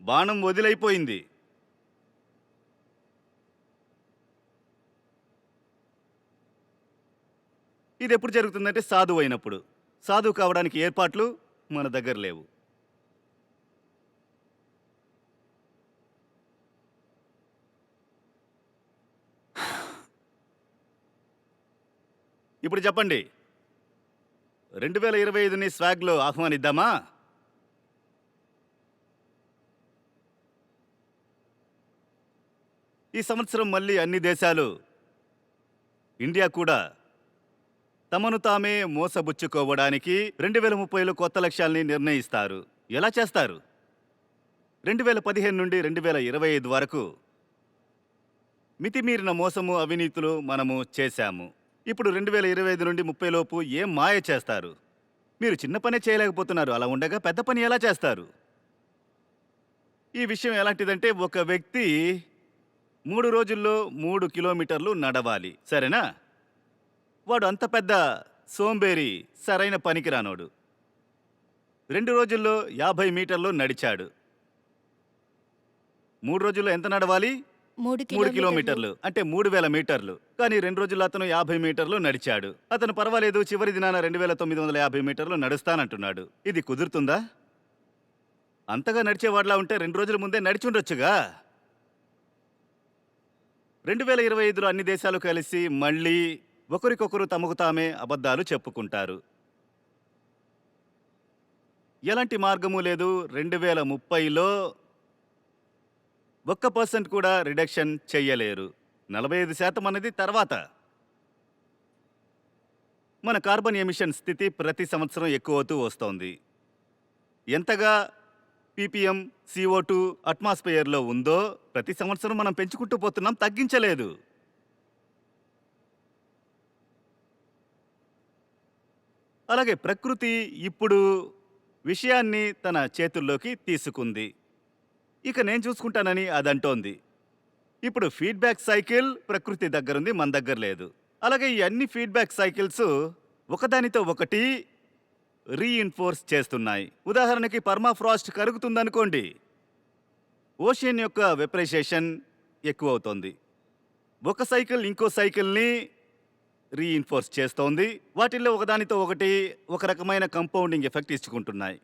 బాణం వదిలైపోయింది. ఇది ఎప్పుడు జరుగుతుందంటే సాధువు అయినప్పుడు. సాధువు కావడానికి ఏర్పాట్లు మన దగ్గర లేవు. ఇప్పుడు చెప్పండి, 2025ని స్వాగ్లో ఆహ్వానిద్దామా? ఈ సంవత్సరం మళ్ళీ అన్ని దేశాలు, ఇండియా కూడా తమను తామే మోసబుచ్చుకోవడానికి 2030లో కొత్త లక్ష్యాల్ని నిర్ణయిస్తారు. ఎలా చేస్తారు? 2015 నుండి 2025 వరకు మితిమీరిన మోసము, అవినీతులు మనము చేశాము. ఇప్పుడు 2025 నుండి 30 లోపు ఏం మాయ చేస్తారు? మీరు చిన్న పనే చేయలేకపోతున్నారు. అలా ఉండగా పెద్ద పని ఎలా చేస్తారు? ఈ విషయం ఎలాంటిదంటే, ఒక వ్యక్తి 3 రోజుల్లో 3 కిలోమీటర్లు నడవాలి, సరేనా? వాడు అంత పెద్ద సోంబేరి, సరైన పనికిరానోడు. 2 రోజుల్లో 50 మీటర్లు నడిచాడు. 3 రోజుల్లో ఎంత నడవాలి? 3 3 కిలోమీటర్లు అంటే 3000 మీటర్లు. కానీ 2 రోజుల్లో అతను 50 మీటర్లు నడిచాడు. అతను పర్వాలేదు, చివరి దినాన 2950 మీటర్లు నడుస్తానంటున్నాడు. ఇది కుదురుతుందా? అంతగా నడిచేవాడిలా ఉంటే 2 రోజుల ముందే నడిచి ఉండొచ్చుగా. 2025లో అన్ని దేశాలు కలిసి మళ్ళీ ఒకరికొకరు తమకు తామే అబద్ధాలు చెప్పుకుంటారు. ఎలాంటి మార్గము లేదు. 2030లో 1% కూడా రిడక్షన్ చెయ్యలేరు. 45% అనేది తర్వాత. మన కార్బన్ ఎమిషన్ స్థితి ప్రతి సంవత్సరం ఎక్కువ అవుతూ వస్తోంది. ఎంతగా పీపీఎం CO2 అట్మాస్ఫియర్లో ఉందో ప్రతి సంవత్సరం మనం పెంచుకుంటూ పోతున్నాం, తగ్గించలేదు. అలాగే ప్రకృతి ఇప్పుడు విషయాన్ని తన చేతుల్లోకి తీసుకుంది. ఇక నేను చూసుకుంటానని అదంటోంది. ఇప్పుడు ఫీడ్బ్యాక్ సైకిల్ ప్రకృతి దగ్గరుంది, మన దగ్గర లేదు. అలాగే ఈ అన్ని ఫీడ్బ్యాక్ సైకిల్స్ ఒకదానితో ఒకటి రీఇన్ఫోర్స్ చేస్తున్నాయి. ఉదాహరణకి పర్మాఫ్రాస్ట్ కరుగుతుందనుకోండి, ఓషియన్ యొక్క వెపరైజేషన్ ఎక్కువ అవుతోంది. ఒక సైకిల్ ఇంకో సైకిల్ని రీఇన్ఫోర్స్ చేస్తోంది. వాటిల్లో ఒకదానితో ఒకటి ఒక రకమైన కంపౌండింగ్ ఎఫెక్ట్ ఇచ్చుకుంటున్నాయి.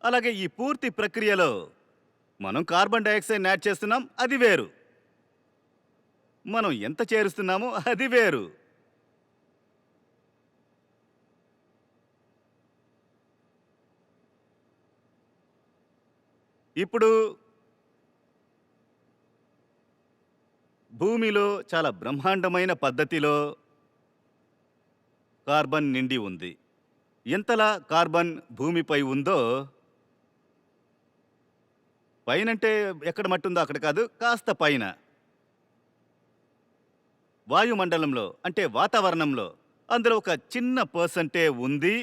అలాగే ఈ పూర్తి ప్రక్రియలో మనం కార్బన్ డైఆక్సైడ్ యాడ్ చేస్తున్నాం, అది వేరు. మనం ఎంత చేరుస్తున్నామో అది వేరు. ఇప్పుడు భూమిలో చాలా బ్రహ్మాండమైన పద్ధతిలో కార్బన్ నిండి ఉంది. ఎంతలా కార్బన్ భూమిపై ఉందో, పైనంటే ఎక్కడ మట్టి ఉందో అక్కడ కాదు, కాస్త పైన వాయుమండలంలో అంటే వాతావరణంలో అందులో ఒక చిన్న పర్సెంటే ఉంది.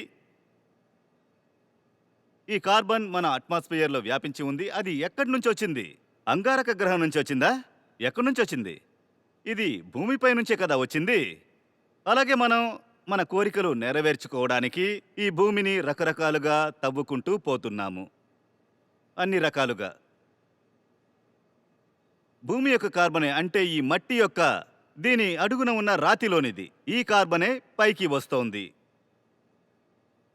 ఈ కార్బన్ మన అట్మాస్ఫియర్లో వ్యాపించి ఉంది. అది ఎక్కడి నుంచి వచ్చింది? అంగారక గ్రహం నుంచి వచ్చిందా? ఎక్కడి నుంచి వచ్చింది? ఇది భూమిపై నుంచే కదా వచ్చింది. అలాగే మనం మన కోరికలు నెరవేర్చుకోవడానికి ఈ భూమిని రకరకాలుగా తవ్వుకుంటూ పోతున్నాము. అన్ని రకాలుగా భూమి యొక్క కార్బనే, అంటే ఈ మట్టి యొక్క దీని అడుగున ఉన్న రాతిలోనిది. ఈ కార్బనే పైకి వస్తోంది.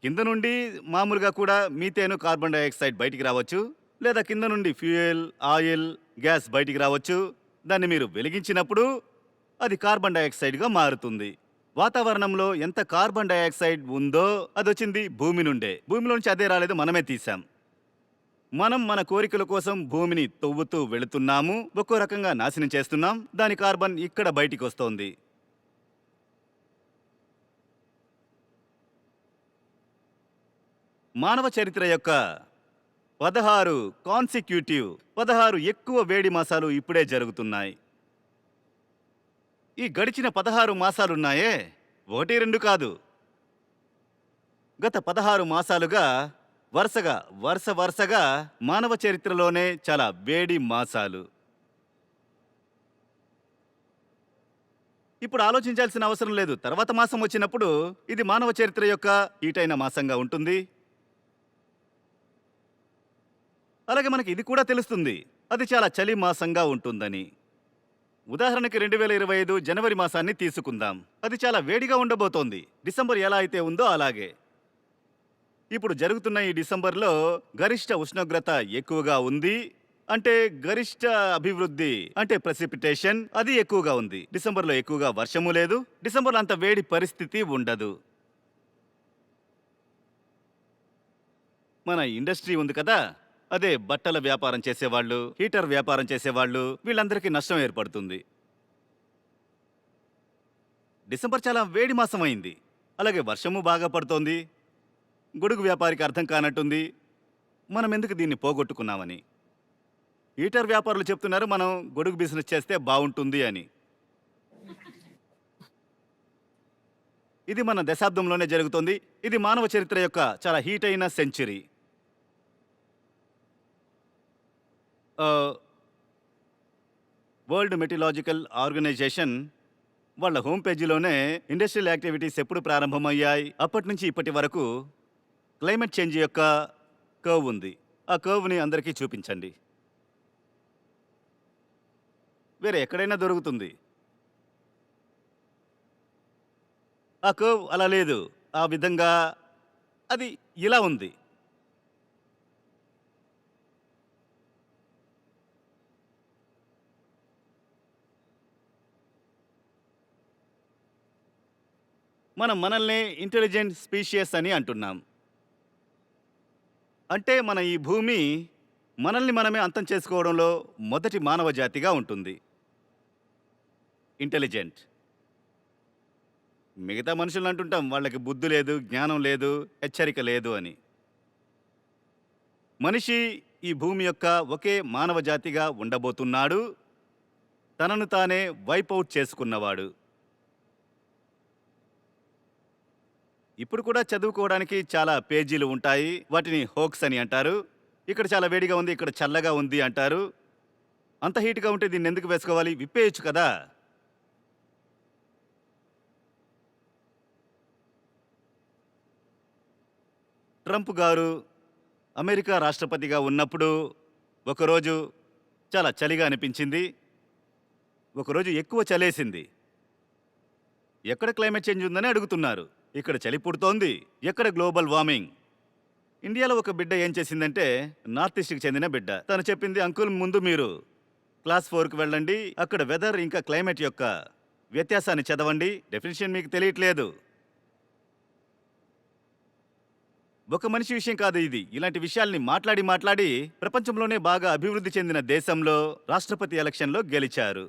కింద నుండి మామూలుగా కూడా మీథేను, కార్బన్ డైఆక్సైడ్ బయటికి రావచ్చు, లేదా కింద నుండి ఫ్యూయల్, ఆయిల్, గ్యాస్ బయటికి రావచ్చు. దాన్ని మీరు వెలిగించినప్పుడు అది కార్బన్ డైఆక్సైడ్గా మారుతుంది. వాతావరణంలో ఎంత కార్బన్ డైఆక్సైడ్ ఉందో అది వచ్చింది భూమి నుండే. భూమిలోంచి అదే రాలేదు, మనమే తీసాం. మనం మన కోరికల కోసం భూమిని తవ్వుతూ వెళుతున్నాము, ఒక్కో రకంగా నాశనం చేస్తున్నాం. దాని కార్బన్ ఇక్కడ బయటికి వస్తోంది. మానవ చరిత్ర యొక్క 16 ఎక్కువ వేడి మాసాలు ఇప్పుడే జరుగుతున్నాయి. ఈ గడిచిన 16 మాసాలున్నాయే, 1-2 కాదు, గత 16 మాసాలుగా వరుసగా మానవ చరిత్రలోనే చాలా వేడి మాసాలు. ఇప్పుడు ఆలోచించాల్సిన అవసరం లేదు. తర్వాత మాసం వచ్చినప్పుడు ఇది మానవ చరిత్ర యొక్క హీటైన మాసంగా ఉంటుంది. అలాగే మనకి ఇది కూడా తెలుస్తుంది, అది చాలా చలి మాసంగా ఉంటుందని. ఉదాహరణకి 2025 జనవరి మాసాన్ని తీసుకుందాం. అది చాలా వేడిగా ఉండబోతోంది. డిసెంబర్ ఎలా అయితే ఉందో అలాగే ఇప్పుడు జరుగుతున్న ఈ డిసెంబర్లో గరిష్ట ఉష్ణోగ్రత ఎక్కువగా ఉంది. అంటే గరిష్ట అభివృద్ధి అంటే ప్రెసిపిటేషన్ అది ఎక్కువగా ఉంది. డిసెంబర్లో ఎక్కువగా వర్షము లేదు. డిసెంబర్లో అంత వేడి పరిస్థితి ఉండదు. మన ఇండస్ట్రీ ఉంది కదా, అదే బట్టల వ్యాపారం చేసేవాళ్ళు, హీటర్ వ్యాపారం చేసేవాళ్ళు, వీళ్ళందరికీ నష్టం ఏర్పడుతుంది. డిసెంబర్ చాలా వేడి మాసం అయింది. అలాగే వర్షము బాగా పడుతోంది. గొడుగు వ్యాపారికి అర్థం కానట్టుంది మనం ఎందుకు దీన్ని పోగొట్టుకున్నామని. హీటర్ వ్యాపారులు చెప్తున్నారు మనం గొడుగు బిజినెస్ చేస్తే బాగుంటుంది అని. ఇది మన దశాబ్దంలోనే జరుగుతోంది. ఇది మానవ చరిత్ర యొక్క చాలా హీట్ అయిన సెంచరీ. వరల్డ్ మెటీరాలజికల్ ఆర్గనైజేషన్ వాళ్ళ హోమ్ పేజీలోనే ఇండస్ట్రియల్ యాక్టివిటీస్ ఎప్పుడు ప్రారంభమయ్యాయి అప్పటి నుంచి ఇప్పటి వరకు క్లైమేట్ చేంజ్ యొక్క కర్వ్ ఉంది. ఆ కర్వ్ని అందరికీ చూపించండి. వేరే ఎక్కడైనా దొరుకుతుంది. ఆ కర్వ్ అలా లేదు. ఆ విధంగా అది ఇలా ఉంది. మనం మనల్ని ఇంటెలిజెంట్ స్పీషియస్ అని అంటున్నాం. అంటే మన ఈ భూమి మనల్ని మనమే అంతం చేసుకోవడంలో మొదటి మానవ జాతిగా ఉంటుంది. ఇంటెలిజెంట్. మిగతా మనుషులను అంటుంటాం వాళ్ళకి బుద్ధి లేదు, జ్ఞానం లేదు, హెచ్చరిక లేదు అని. మనిషి ఈ భూమి యొక్క ఒకే మానవ జాతిగా ఉండబోతున్నాడు. తనను తానే వైపౌట్ చేసుకున్నవాడు. ఇప్పుడు కూడా చదువుకోవడానికి చాలా పేజీలు ఉంటాయి. వాటిని హోక్స్ అని అంటారు. ఇక్కడ చాలా వేడిగా ఉంది, ఇక్కడ చల్లగా ఉంది అంటారు. అంత హీట్గా ఉంటే దీన్ని ఎందుకు వేసుకోవాలి? విప్పేయచ్చు కదా. ట్రంప్ గారు అమెరికా రాష్ట్రపతిగా ఉన్నప్పుడు ఒకరోజు చాలా చలిగా అనిపించింది. ఒకరోజు ఎక్కువ చలేసింది. ఎక్కడ క్లైమేట్ చేంజ్ ఉందని అడుగుతున్నారు. ఇక్కడ చలి పుడుతోంది, ఎక్కడ గ్లోబల్ వార్మింగ్. ఇండియాలో ఒక బిడ్డ ఏం చేసిందంటే, నార్త్ ఈస్ట్కి చెందిన బిడ్డ, తను చెప్పింది, అంకుల్ ముందు మీరు క్లాస్ 4కి వెళ్ళండి, అక్కడ వెదర్ ఇంకా క్లైమేట్ యొక్క వ్యత్యాసాన్ని చదవండి. డెఫినేషన్ మీకు తెలియట్లేదు. ఒక మనిషి విషయం కాదు ఇది. ఇలాంటి విషయాల్ని మాట్లాడి మాట్లాడి ప్రపంచంలోనే బాగా అభివృద్ధి చెందిన దేశంలో రాష్ట్రపతి ఎలక్షన్లో గెలిచారు.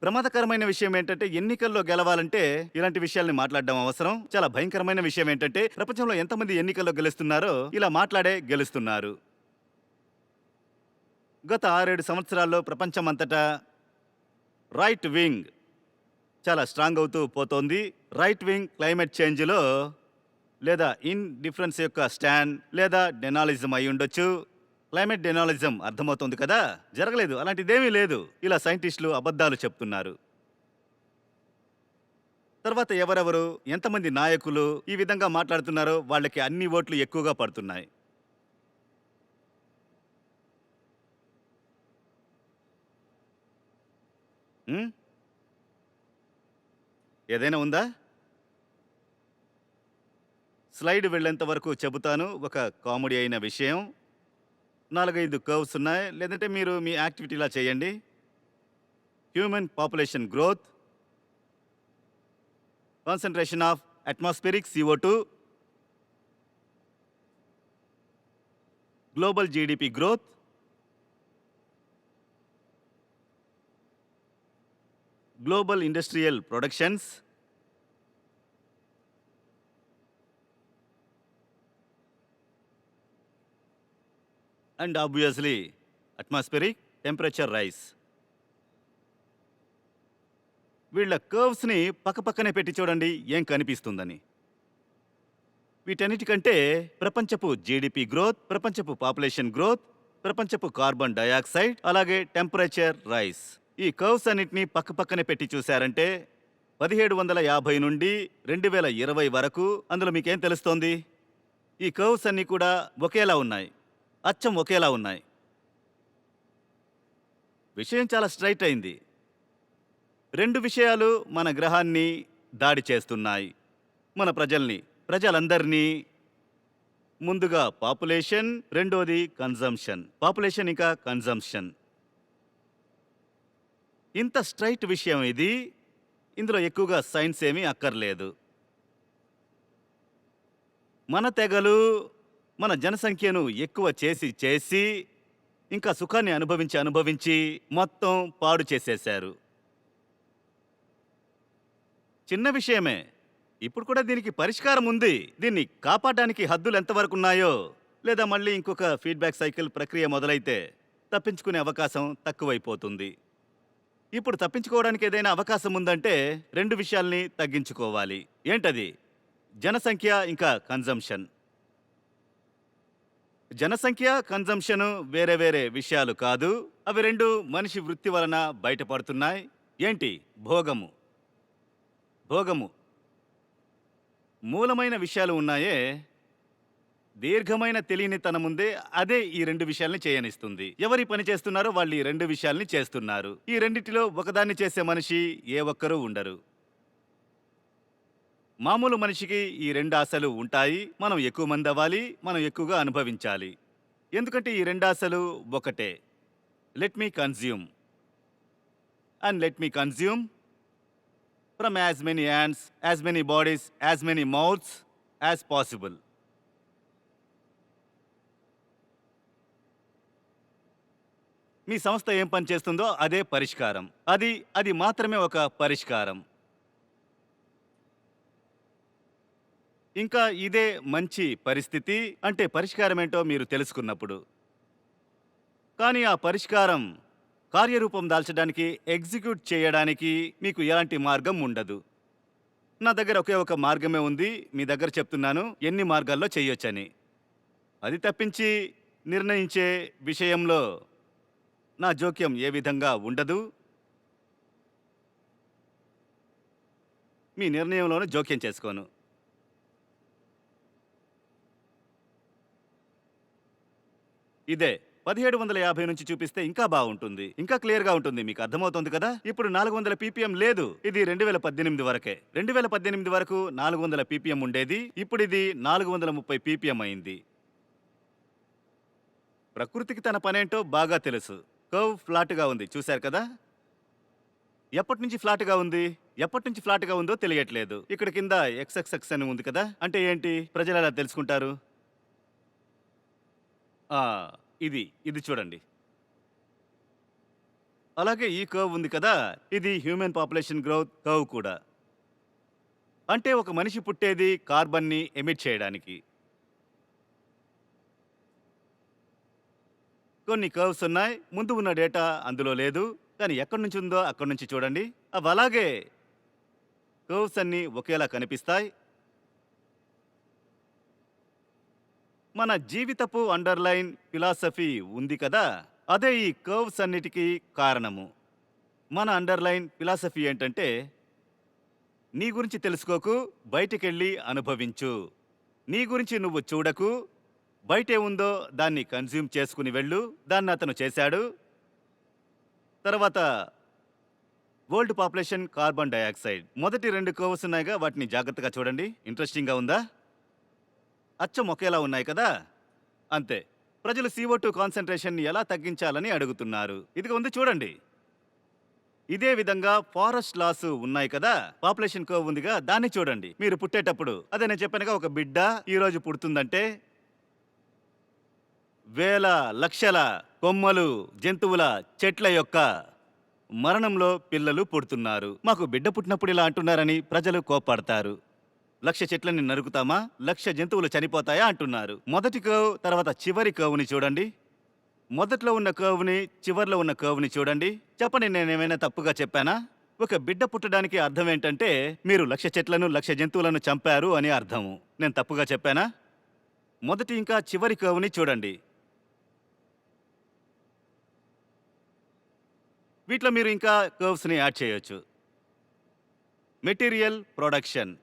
ప్రమాదకరమైన విషయం ఏంటంటే, ఎన్నికల్లో గెలవాలంటే ఇలాంటి విషయాల్ని మాట్లాడడం అవసరం. చాలా భయంకరమైన విషయం ఏంటంటే, ప్రపంచంలో ఎంతమంది ఎన్నికల్లో గెలుస్తున్నారో ఇలా మాట్లాడే గెలుస్తున్నారు. గత 6-7 సంవత్సరాల్లో ప్రపంచమంతటా రైట్ వింగ్ చాలా స్ట్రాంగ్ అవుతూ పోతోంది. రైట్ వింగ్ క్లైమేట్ చేంజ్లో లేదా ఇన్ డిఫరెన్స్ యొక్క స్టాండ్ లేదా డెనాలిజం అయి ఉండొచ్చు. క్లైమేట్ డెనాలిజం అర్థమవుతుంది కదా. జరగలేదు, అలాంటిదేమీ లేదు. ఇలా సైంటిస్టులు అబద్ధాలు చెప్తున్నారు. తర్వాత ఎవరెవరు ఎంతమంది నాయకులు ఈ విధంగా మాట్లాడుతున్నారో వాళ్ళకి అన్ని ఓట్లు ఎక్కువగా పడుతున్నాయి. ఏదైనా ఉందా? స్లైడ్ వెళ్ళేంత వరకు చెబుతాను. ఒక కామెడీ అయిన విషయం. 4-5 కర్వ్స్ ఉన్నాయి. లేదంటే మీరు మీ యాక్టివిటీలా చేయండి. Human population growth, concentration of atmospheric CO2, global GDP growth, global industrial productions, and obviously atmospheric temperature rice. వీళ్ళ కర్వ్స్ని పక్కపక్కనే పెట్టి చూడండి ఏం కనిపిస్తుందని. వీటన్నిటికంటే ప్రపంచపు జీడిపి గ్రోత్, ప్రపంచపు పాపులేషన్ గ్రోత్, ప్రపంచపు కార్బన్ డయాక్సైడ్, అలాగే టెంపరేచర్ రైస్, ఈ కర్వ్స్ అన్నిటినీ పక్కపక్కనే పెట్టి చూశారంటే 1750 నుండి 2020 వరకు అందులో మీకేం తెలుస్తోంది? ఈ కర్వ్స్ అన్నీ కూడా ఒకేలా ఉన్నాయి, అచ్చం ఒకేలా ఉన్నాయి. విషయం చాలా స్ట్రైట్ అయింది. 2 విషయాలు మన గ్రహాన్ని దాడి చేస్తున్నాయి, మన ప్రజలందరినీ. ముందుగా పాపులేషన్, రెండోది కన్జంప్షన్. పాపులేషన్ ఇంకా కన్జంప్షన్. ఇంత స్ట్రైట్ విషయం ఇది. ఇందులో ఎక్కువగా సైన్స్ ఏమీ అక్కర్లేదు. మన తెగలు మన జనసంఖ్యను ఎక్కువ చేసి ఇంకా సుఖాన్ని అనుభవించి మొత్తం పాడు చేసేశారు. చిన్న విషయమే. ఇప్పుడు కూడా దీనికి పరిష్కారం ఉంది. దీన్ని కాపాడడానికి హద్దులు ఎంతవరకు ఉన్నాయో, లేదా మళ్ళీ ఇంకొక ఫీడ్బ్యాక్ సైకిల్ ప్రక్రియ మొదలైతే తప్పించుకునే అవకాశం తక్కువైపోతుంది. ఇప్పుడు తప్పించుకోవడానికి ఏదైనా అవకాశం ఉందంటే 2 విషయాల్ని తగ్గించుకోవాలి. ఏంటది? జనసంఖ్య ఇంకా కన్జంప్షన్. జనసంఖ్య, కన్జంప్షన్ వేరే వేరే విషయాలు కాదు. అవి 2 మనిషి వృత్తి వలన బయటపడుతున్నాయి. ఏంటి? భోగము. మూలమైన విషయాలు ఉన్నాయే, దీర్ఘమైన తెలియనితనం ఉందే అదే ఈ రెండు విషయాల్ని చేయనిస్తుంది. ఎవరి పని చేస్తున్నారో వాళ్ళు ఈ రెండు విషయాల్ని చేస్తున్నారు. ఈ రెండిటిలో ఒకదాన్ని చేసే మనిషి ఏ ఒక్కరూ ఉండరు. మామూలు మనిషికి ఈ రెండు ఆశలు ఉంటాయి. మనం ఎక్కువ మంది అవ్వాలి, మనం ఎక్కువగా అనుభవించాలి. ఎందుకంటే ఈ రెండు ఆశలు ఒకటే. Let me consume and let me consume from as many hands, as many bodies, as many mouths as possible. మీ సంస్థ ఏం పని చేస్తుందో అదే పరిష్కారం. అది మాత్రమే ఒక పరిష్కారం. ఇంకా ఇదే మంచి పరిస్థితి, అంటే పరిష్కారం ఏంటో మీరు తెలుసుకున్నప్పుడు. కానీ ఆ పరిష్కారం కార్యరూపం దాల్చడానికి, ఎగ్జిక్యూట్ చేయడానికి మీకు ఎలాంటి మార్గం ఉండదు. నా దగ్గర ఒకే ఒక మార్గమే ఉంది. మీ దగ్గర చెప్తున్నాను ఎన్ని మార్గాల్లో చేయొచ్చని. అది తప్పించి నిర్ణయించే విషయంలో నా జోక్యం ఏ విధంగా ఉండదు. మీ నిర్ణయంలోనూ జోక్యం చేసుకోను. ఇదే 1750 నుంచి చూపిస్తే ఇంకా బాగుంటుంది, ఇంకా క్లియర్గా ఉంటుంది. మీకు అర్థమవుతుంది కదా. ఇప్పుడు 400 పీపీఎం లేదు. ఇది 2018 వరకే. 2018 వరకు 400 పీపీఎం ఉండేది. ఇప్పుడు ఇది 430 పీపీఎం అయింది. ప్రకృతికి తన పనేంటో బాగా తెలుసు. కర్వ్ ఫ్లాట్గా ఉంది, చూశారు కదా. ఎప్పటి నుంచి ఫ్లాట్గా ఉంది, ఎప్పటి నుంచి ఫ్లాట్గా ఉందో తెలియట్లేదు. ఇక్కడ కింద ఎక్స్ఎక్స్ఎక్స్ అని ఉంది కదా. అంటే ఏంటి? ప్రజలు ఎలా తెలుసుకుంటారు? ఇది చూడండి. అలాగే ఈ కర్వ్ ఉంది కదా, ఇది హ్యూమన్ పాపులేషన్ గ్రోత్ కర్వ్ కూడా. అంటే ఒక మనిషి పుట్టేది కార్బన్ని ఎమిట్ చేయడానికి. కొన్ని కర్వ్స్ ఉన్నాయి. ముందు ఉన్న డేటా అందులో లేదు, కానీ ఎక్కడి నుంచి ఉందో అక్కడి నుంచి చూడండి. అవి అలాగే కర్వ్స్ అన్నీ ఒకేలా కనిపిస్తాయి. మన జీవితపు అండర్లైన్ ఫిలాసఫీ ఉంది కదా, అదే ఈ కర్వ్స్ అన్నిటికీ కారణము. మన అండర్లైన్ ఫిలాసఫీ ఏంటంటే, నీ గురించి తెలుసుకోకు, బయటికెళ్ళి అనుభవించు. నీ గురించి నువ్వు చూడకు, బయటే ఉందో దాన్ని కన్జ్యూమ్ చేసుకుని వెళ్ళు. దాన్ని అతను చేశాడు. తర్వాత వరల్డ్ పాపులేషన్, కార్బన్ డయాక్సైడ్. మొదటి రెండు కర్వ్స్ ఉన్నాయిగా, వాటిని జాగ్రత్తగా చూడండి. ఇంట్రెస్టింగ్గా ఉందా? అచ్చం ఒకేలా ఉన్నాయి కదా. అంతే. ప్రజలు CO2 కాన్సంట్రేషన్ని ఎలా తగ్గించాలని అడుగుతున్నారు. ఇదిగా ఉంది చూడండి. ఇదే విధంగా ఫారెస్ట్ లాస్ ఉన్నాయి కదా. పాపులేషన్ కర్వ్ ఉందిగా, దాన్ని చూడండి. మీరు పుట్టేటప్పుడు అదే నేను చెప్పానుగా, ఒక బిడ్డ ఈరోజు పుడుతుందంటే వేల లక్షల కొమ్మలు, జంతువుల, చెట్ల యొక్క మరణంలో పిల్లలు పుడుతున్నారు. మాకు బిడ్డ పుట్టినప్పుడు ఇలా అంటున్నారని ప్రజలు కోప్పడతారు. 1,00,000 చెట్లని నరుకుతామా, 1,00,000 జంతువులు చనిపోతాయా అంటున్నారు. మొదటి కర్వ్ తర్వాత చివరి కర్వ్ని చూడండి. మొదట్లో ఉన్న కర్వ్ని, చివర్లో ఉన్న కర్వ్ని చూడండి. చెప్పండి, నేనేమైనా తప్పుగా చెప్పానా? ఒక బిడ్డ పుట్టడానికి అర్థం ఏంటంటే, మీరు 1,00,000 చెట్లను, 1,00,000 జంతువులను చంపారు అని అర్థము. నేను తప్పుగా చెప్పానా? మొదటి ఇంకా చివరి కర్వ్ని చూడండి. వీటిలో మీరు ఇంకా కర్వ్స్ని యాడ్ చేయొచ్చు. Material production.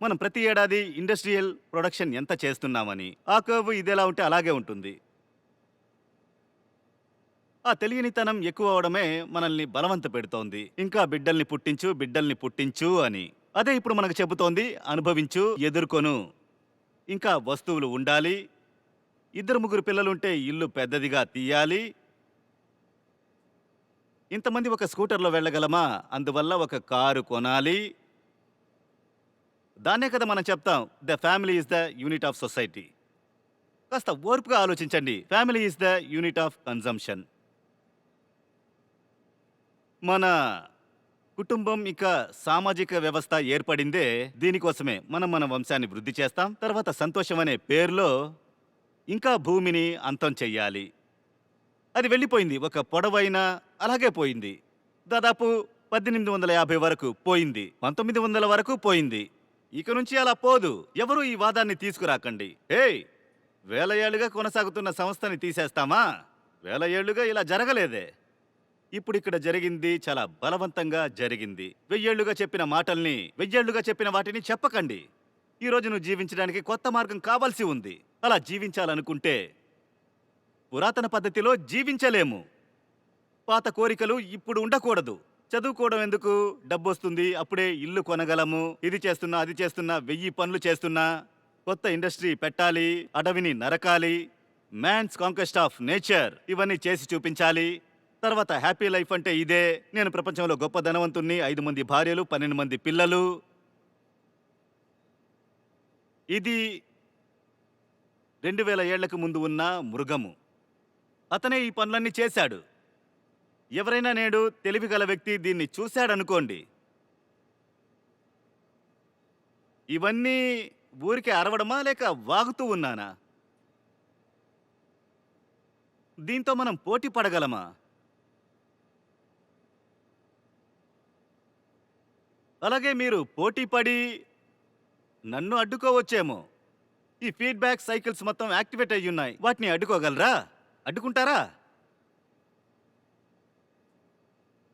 మనం ప్రతి ఏడాది ఇండస్ట్రియల్ ప్రొడక్షన్ ఎంత చేస్తున్నామని. ఆ కర్వ్ ఇదేలా ఉంటే అలాగే ఉంటుంది. ఆ తెలియనితనం ఎక్కువ అవడమే మనల్ని బలవంత పెడుతోంది. ఇంకా బిడ్డల్ని పుట్టించు, బిడ్డల్ని పుట్టించు అని. అదే ఇప్పుడు మనకు చెబుతోంది, అనుభవించు, ఎదుర్కొను. ఇంకా వస్తువులు ఉండాలి. 2-3 పిల్లలుంటే ఇల్లు పెద్దదిగా తీయాలి. ఇంతమంది ఒక స్కూటర్లో వెళ్ళగలమా? అందువల్ల ఒక కారు కొనాలి. దాన్నే కదా మనం చెప్తాం, the family is the unit of society. కాస్త ఓర్పుగా ఆలోచించండి. Family is the unit of consumption. మన కుటుంబం ఇంకా సామాజిక వ్యవస్థ ఏర్పడిందే దీనికోసమే. మనం మన వంశాన్ని వృద్ధి చేస్తాం. తర్వాత సంతోషం అనే పేరులో ఇంకా భూమిని అంతం చెయ్యాలి. అది వెళ్ళిపోయింది. ఒక పొడవైన అలాగే పోయింది. దాదాపు 1850 వరకు పోయింది, 1900 వరకు పోయింది. ఇక నుంచి అలా పోదు. ఎవరూ ఈ వాదాన్ని తీసుకురాకండి. వేల ఏళ్లుగా కొనసాగుతున్న సంస్థని తీసేస్తామా? వేల ఏళ్లుగా ఇలా జరగలేదే. ఇప్పుడు ఇక్కడ జరిగింది చాలా బలవంతంగా జరిగింది. 1000 ఏళ్లుగా చెప్పిన మాటల్ని, 1000 ఏళ్లుగా చెప్పిన వాటిని చెప్పకండి. ఈ రోజు నువ్వు జీవించడానికి కొత్త మార్గం కావాల్సి ఉంది. అలా జీవించాలనుకుంటే పురాతన పద్ధతిలో జీవించలేము. పాత కోరికలు ఇప్పుడు ఉండకూడదు. చదువుకోవడం ఎందుకు? డబ్బు వస్తుంది, అప్పుడే ఇల్లు కొనగలము. ఇది చేస్తున్నా, అది చేస్తున్నా, 1000 పనులు చేస్తున్నా. కొత్త ఇండస్ట్రీ పెట్టాలి, అడవిని నరకాలి, మ్యాన్స్ కాంక్వెస్ట్ ఆఫ్ నేచర్ ఇవన్నీ చేసి చూపించాలి. తర్వాత హ్యాపీ లైఫ్ అంటే ఇదే. నేను ప్రపంచంలో గొప్ప ధనవంతుణ్ణి, 5 మంది భార్యలు, 12 మంది పిల్లలు. ఇది 2000 ఏళ్లకు ముందు ఉన్న మృగము. అతనే ఈ పనులన్నీ చేశాడు. ఎవరైనా నేడు తెలివిగల వ్యక్తి దీన్ని చూశాడనుకోండి, ఇవన్నీ ఊరికే అరవడమా లేక వాగుతూ ఉన్నానా? దీంతో మనం పోటీ పడగలమా? అలాగే మీరు పోటీ పడి నన్ను అడ్డుకోవచ్చేమో. ఈ ఫీడ్బ్యాక్ సైకిల్స్ మొత్తం యాక్టివేట్ అయ్యి ఉన్నాయి. వాటిని అడ్డుకోగలరా? అడ్డుకుంటారా?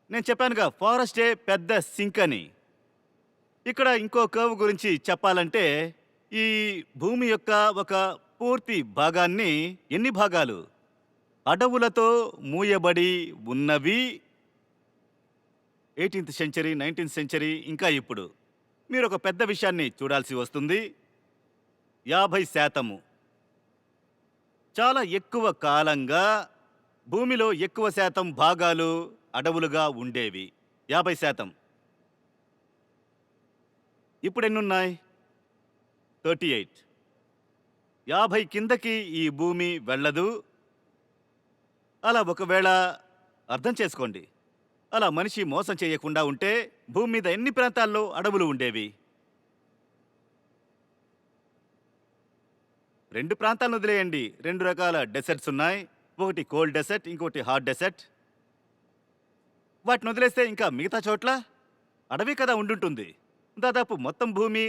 నేను చెప్పానుగా, ఫారెస్టే పెద్ద సింక్ అని. ఇక్కడ ఇంకో కర్వ్ గురించి చెప్పాలంటే, ఈ భూమి యొక్క ఒక పూర్తి భాగాన్ని, ఎన్ని భాగాలు అడవులతో మూయబడి ఉన్నవి. 18th సెంచరీ, 19th సెంచరీ, ఇంకా ఇప్పుడు మీరు ఒక పెద్ద విషయాన్ని చూడాల్సి వస్తుంది. 50% చాలా ఎక్కువ కాలంగా భూమిలో ఎక్కువ శాతం భాగాలు అడవులుగా ఉండేవి. 50%. ఇప్పుడు ఎన్నున్నాయి? 38. 50 కిందకి ఈ భూమి వెళ్ళదు. అలా ఒకవేళ అర్థం చేసుకోండి, అలా మనిషి మోసం చేయకుండా ఉంటే భూమి మీద ఎన్ని ప్రాంతాల్లో అడవులు ఉండేవి? 2 ప్రాంతాలను వదిలేయండి. 2 రకాల డెసర్ట్స్ ఉన్నాయి. ఒకటి కోల్డ్ డెసర్ట్, ఇంకోటి హాట్ డెసర్ట్. వాటిని వదిలేస్తే ఇంకా మిగతా చోట్ల అడవి కదా ఉండుంటుంది. దాదాపు మొత్తం భూమి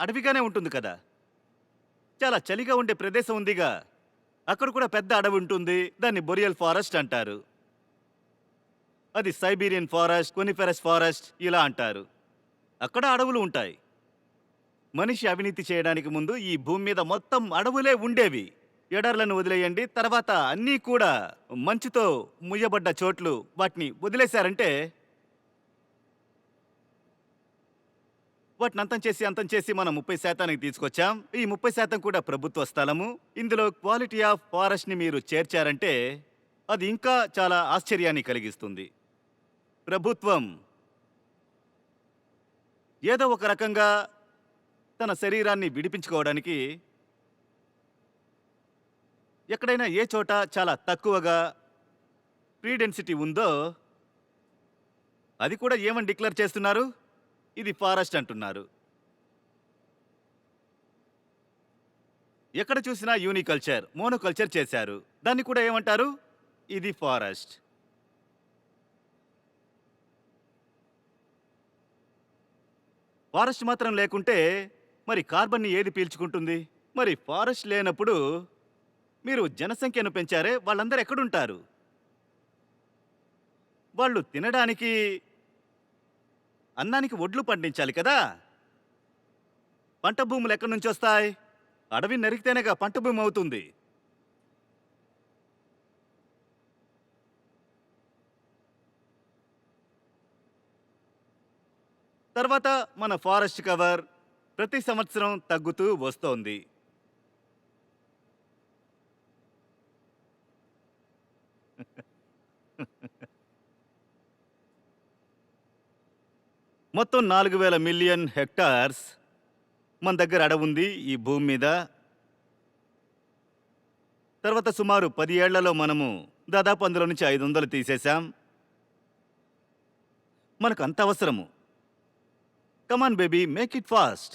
అడవిగానే ఉంటుంది కదా. చాలా చలిగా ఉండే ప్రదేశం ఉందిగా, అక్కడ కూడా పెద్ద అడవి ఉంటుంది. దాన్ని బొరియల్ ఫారెస్ట్ అంటారు. అది సైబీరియన్ ఫారెస్ట్, కొనిఫెరస్ ఫారెస్ట్ ఇలా అంటారు. అక్కడ అడవులు ఉంటాయి. మనిషి అవినీతి చేయడానికి ముందు ఈ భూమి మీద మొత్తం అడవులే ఉండేవి. ఎడార్లను వదిలేయండి, తర్వాత అన్నీ కూడా మంచుతో ముయ్యబడ్డ చోట్లు. వాటిని వదిలేశారంటే వాటిని అంతం చేసి మనం 30%కి తీసుకొచ్చాం. ఈ 30% కూడా ప్రభుత్వ స్థలము. ఇందులో క్వాలిటీ ఆఫ్ ఫారెస్ట్ ని మీరు చేర్చారంటే అది ఇంకా చాలా ఆశ్చర్యాన్ని కలిగిస్తుంది. ప్రభుత్వం ఏదో ఒక రకంగా తన శరీరాన్ని విడిపించుకోవడానికి ఎక్కడైనా ఏ చోట చాలా తక్కువగా ఫ్రీ డెన్సిటీ ఉందో అది కూడా ఏమని డిక్లేర్ చేస్తున్నారు? ఇది ఫారెస్ట్ అంటున్నారు. ఎక్కడ చూసినా యూనికల్చర్, మోనోకల్చర్ చేశారు. దాన్ని కూడా ఏమంటారు? ఇది ఫారెస్ట్. ఫారెస్ట్ మాత్రం లేకుంటే మరి కార్బన్ని ఏది పీల్చుకుంటుంది? మరి ఫారెస్ట్ లేనప్పుడు మీరు జనసంఖ్యను పెంచారే, వాళ్ళందరూ ఎక్కడుంటారు? వాళ్ళు తినడానికి అన్నానికి ఒడ్లు పండించాలి కదా. పంట భూములు ఎక్కడి నుంచి వస్తాయి? అడవి నరికితేనేగా పంట భూమి అవుతుంది. తర్వాత మన ఫారెస్ట్ కవర్ ప్రతి సంవత్సరం తగ్గుతూ వస్తోంది. మొత్తం 4000 మిలియన్ హెక్టార్స్ మన దగ్గర అడవి ఉంది ఈ భూమి మీద. తర్వాత సుమారు 10 ఏళ్లలో మనము దాదాపు అందులో నుంచి 500 తీసేశాం. మనకు అంత అవసరము. Come on baby, make it fast.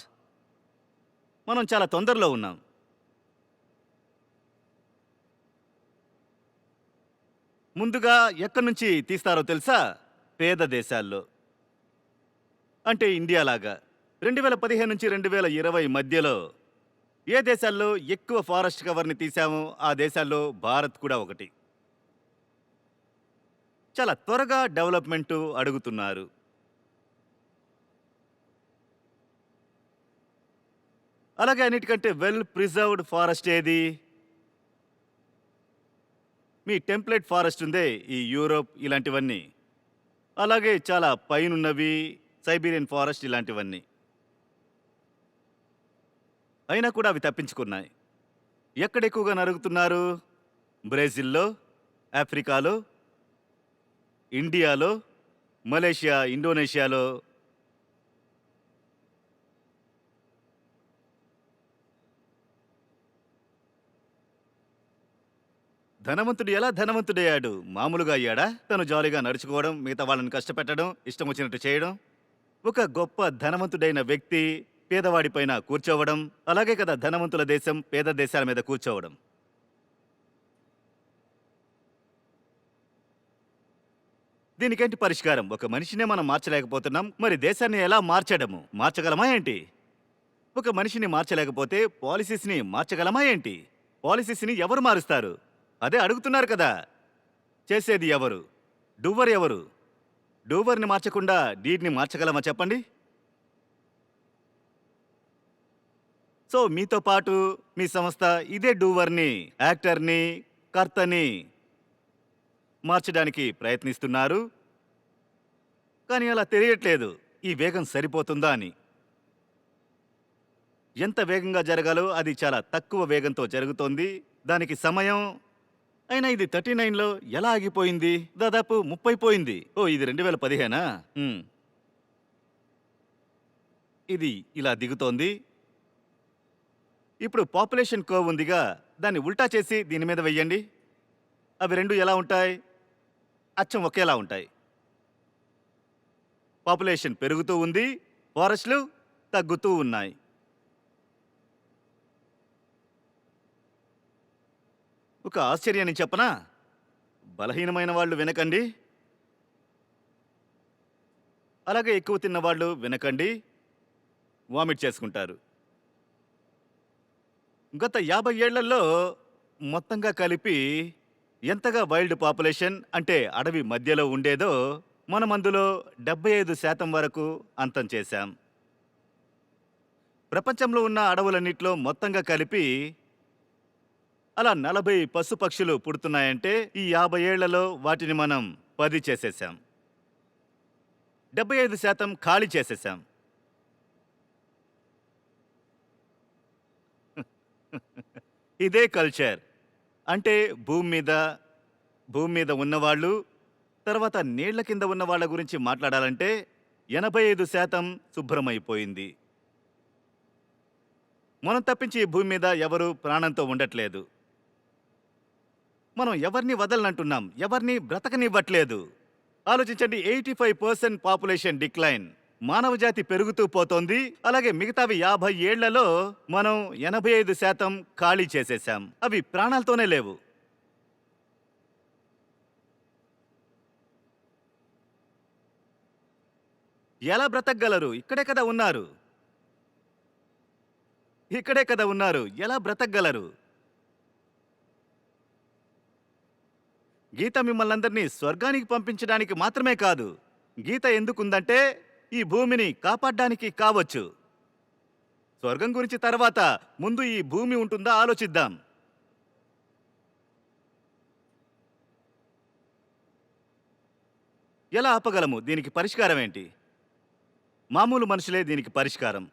మనం చాలా తొందరలో ఉన్నాం. ముందుగా ఎక్కడి నుంచి తీస్తారో తెలుసా? పేద దేశాల్లో. అంటే ఇండియా లాగా 2015 నుంచి 2020 మధ్యలో ఏ దేశాల్లో ఎక్కువ ఫారెస్ట్ కవర్ని తీసామో ఆ దేశాల్లో భారత్ కూడా ఒకటి. చాలా త్వరగా డెవలప్మెంట్ అడుగుతున్నారు. అలాగే అన్నిటికంటే వెల్ ప్రిజర్వ్డ్ ఫారెస్ట్ ఏది? మీ టెంప్లేట్ ఫారెస్ట్ ఉందే, ఈ యూరోప్ ఇలాంటివన్నీ. అలాగే చాలా పైనున్నవి సైబీరియన్ ఫారెస్ట్ ఇలాంటివన్నీ. అయినా కూడా అవి తప్పించుకున్నాయి. ఎక్కడ ఎక్కువగా నరుగుతున్నారు? బ్రెజిల్లో, ఆఫ్రికాలో, ఇండియాలో, మలేషియా, ఇండోనేషియాలో. ధనవంతుడు ఎలా ధనవంతుడయ్యాడు? మామూలుగా అయ్యాడా? తను జాలీగా నడుచుకోవడం, మిగతా వాళ్ళని కష్టపెట్టడం, ఇష్టం వచ్చినట్టు చేయడం. ఒక గొప్ప ధనవంతుడైన వ్యక్తి పేదవాడిపైన కూర్చోవడం. అలాగే కదా ధనవంతుల దేశం పేద దేశాల మీద కూర్చోవడం. దీనికేంటి పరిష్కారం? ఒక మనిషినే మనం మార్చలేకపోతున్నాం, మరి దేశాన్ని ఎలా మార్చడము? మార్చగలమా ఏంటి? ఒక మనిషిని మార్చలేకపోతే పాలసీస్ని మార్చగలమా ఏంటి? పాలసీస్ని ఎవరు మారుస్తారు? అదే అడుగుతున్నారు కదా. చేసేది ఎవరు? డూవర్ ఎవరు? డూవర్ని మార్చకుండా డీడ్ని మార్చగలమా చెప్పండి? సో మీతో పాటు మీ సంస్థ ఇదే డూవర్ని, యాక్టర్ని, కర్తని మార్చడానికి ప్రయత్నిస్తున్నారు. కానీ అలా తెలియట్లేదు ఈ వేగం సరిపోతుందా అని. ఎంత వేగంగా జరగాలో అది చాలా తక్కువ వేగంతో జరుగుతోంది. దానికి సమయం. అయినా ఇది 39లో ఎలా ఆగిపోయింది? దాదాపు 30 పోయింది. ఓ ఇది 2015. ఇది ఇలా దిగుతోంది. ఇప్పుడు పాపులేషన్ కర్వ్ ఉందిగా, దాన్ని ఉల్టా చేసి దీని మీద వెయ్యండి. అవి రెండు ఎలా ఉంటాయి? అచ్చం ఒకేలా ఉంటాయి. పాపులేషన్ పెరుగుతూ ఉంది, ఫారెస్ట్లు తగ్గుతూ ఉన్నాయి. ఒక ఆశ్చర్యాన్ని చెప్పనా? బలహీనమైన వాళ్ళు వినకండి, అలాగే ఎక్కువ తిన్నవాళ్ళు వినకండి, వామిట్ చేసుకుంటారు. గత 50 ఏళ్లలో మొత్తంగా కలిపి ఎంతగా వైల్డ్ పాపులేషన్ అంటే అడవి మధ్యలో ఉండేదో మనం అందులో 75% వరకు అంతం చేశాం. ప్రపంచంలో ఉన్న అడవులన్నిట్లో మొత్తంగా కలిపి అలా 40 పశుపక్షులు పుడుతున్నాయంటే ఈ 50 ఏళ్లలో వాటిని మనం 10 చేసేసాం. 75% ఖాళీ చేసేసాం. ఇదే కల్చర్. అంటే భూమి మీద ఉన్నవాళ్ళు, తర్వాత నీళ్ల కింద ఉన్న వాళ్ళ గురించి మాట్లాడాలంటే 85% శుభ్రమైపోయింది. మనం తప్పించి ఈ భూమి మీద ఎవరు ప్రాణంతో ఉండట్లేదు. మనం ఎవరిని వదలనంటున్నాం, ఎవరిని బ్రతకనివ్వట్లేదు. ఆలోచించండి, 85% పాపులేషన్ డిక్లైన్. మానవ జాతి పెరుగుతూ పోతోంది. అలాగే మిగతావి 50 ఏళ్లలో మనం 85% ఖాళీ చేసేసాం. అవి ప్రాణాలతోనే లేవు. ఎలా బ్రతకగలరు? ఇక్కడే కదా ఉన్నారు. ఎలా బ్రతకగలరు? గీత మిమ్మల్ని అందరినీ స్వర్గానికి పంపించడానికి మాత్రమే కాదు. గీత ఎందుకుందంటే ఈ భూమిని కాపాడడానికి కావచ్చు. స్వర్గం గురించి తర్వాత, ముందు ఈ భూమి ఉంటుందా ఆలోచిద్దాం. ఎలా ఆపగలము? దీనికి పరిష్కారం ఏంటి? మామూలు మనుషులే దీనికి పరిష్కారం.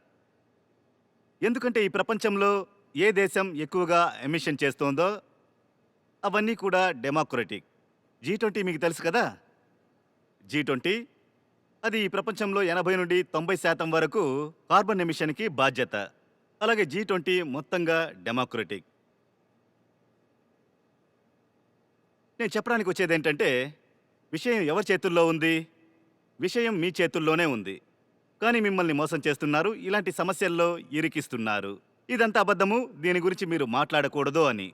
ఎందుకంటే ఈ ప్రపంచంలో ఏ దేశం ఎక్కువగా ఎమిషన్ చేస్తోందో అవన్నీ కూడా డెమోక్రటిక్. G20 మీకు తెలుసు కదా. G20 అది ఈ ప్రపంచంలో 80 నుండి 90% వరకు కార్బన్ ఎమిషన్కి బాధ్యత. అలాగే G20 మొత్తంగా డెమోక్రటిక్. నేను చెప్పడానికి వచ్చేది ఏంటంటే, విషయం ఎవరి చేతుల్లో ఉంది? విషయం మీ చేతుల్లోనే ఉంది. కానీ మిమ్మల్ని మోసం చేస్తున్నారు, ఇలాంటి సమస్యల్లో ఇరికిస్తున్నారు. ఇదంతా అబద్ధము, దీని గురించి మీరు మాట్లాడకూడదు అని.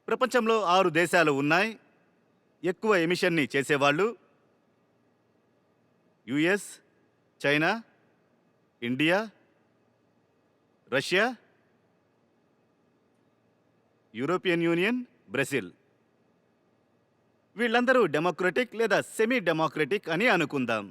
ప్రపంచంలో 6 దేశాలు ఉన్నాయి ఎక్కువ ఎమిషన్ని చేసేవాళ్ళు. US, China, India, Russia, European union, Brazil. వీళ్ళందరూ డెమోక్రటిక్ లేదా సెమీ డెమోక్రటిక్ అని అనుకుందాం.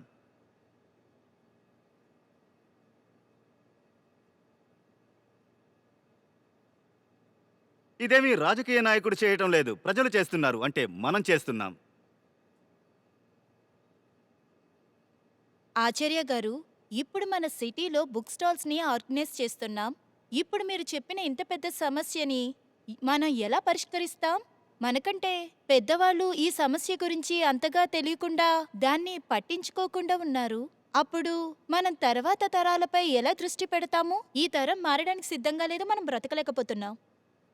ఇదేమీ రాజకీయ నాయకుడు చేయటం లేదు, ప్రజలు చేస్తున్నారు, అంటే మనం చేస్తున్నాం. ఆచార్య గారు, ఇప్పుడు మన సిటీలో బుక్ స్టాల్స్ని ఆర్గనైజ్ చేస్తున్నాం. ఇప్పుడు మీరు చెప్పిన ఇంత పెద్ద సమస్యని మనం ఎలా పరిష్కరిస్తాం? మనకంటే పెద్దవాళ్ళు ఈ సమస్య గురించి అంతగా తెలియకుండా దాన్ని పట్టించుకోకుండా ఉన్నారు. అప్పుడు మనం తర్వాత తరాలపై ఎలా దృష్టి పెడతాము? ఈ తరం మారడానికి సిద్ధంగా లేదు, మనం బ్రతకలేకపోతున్నాం.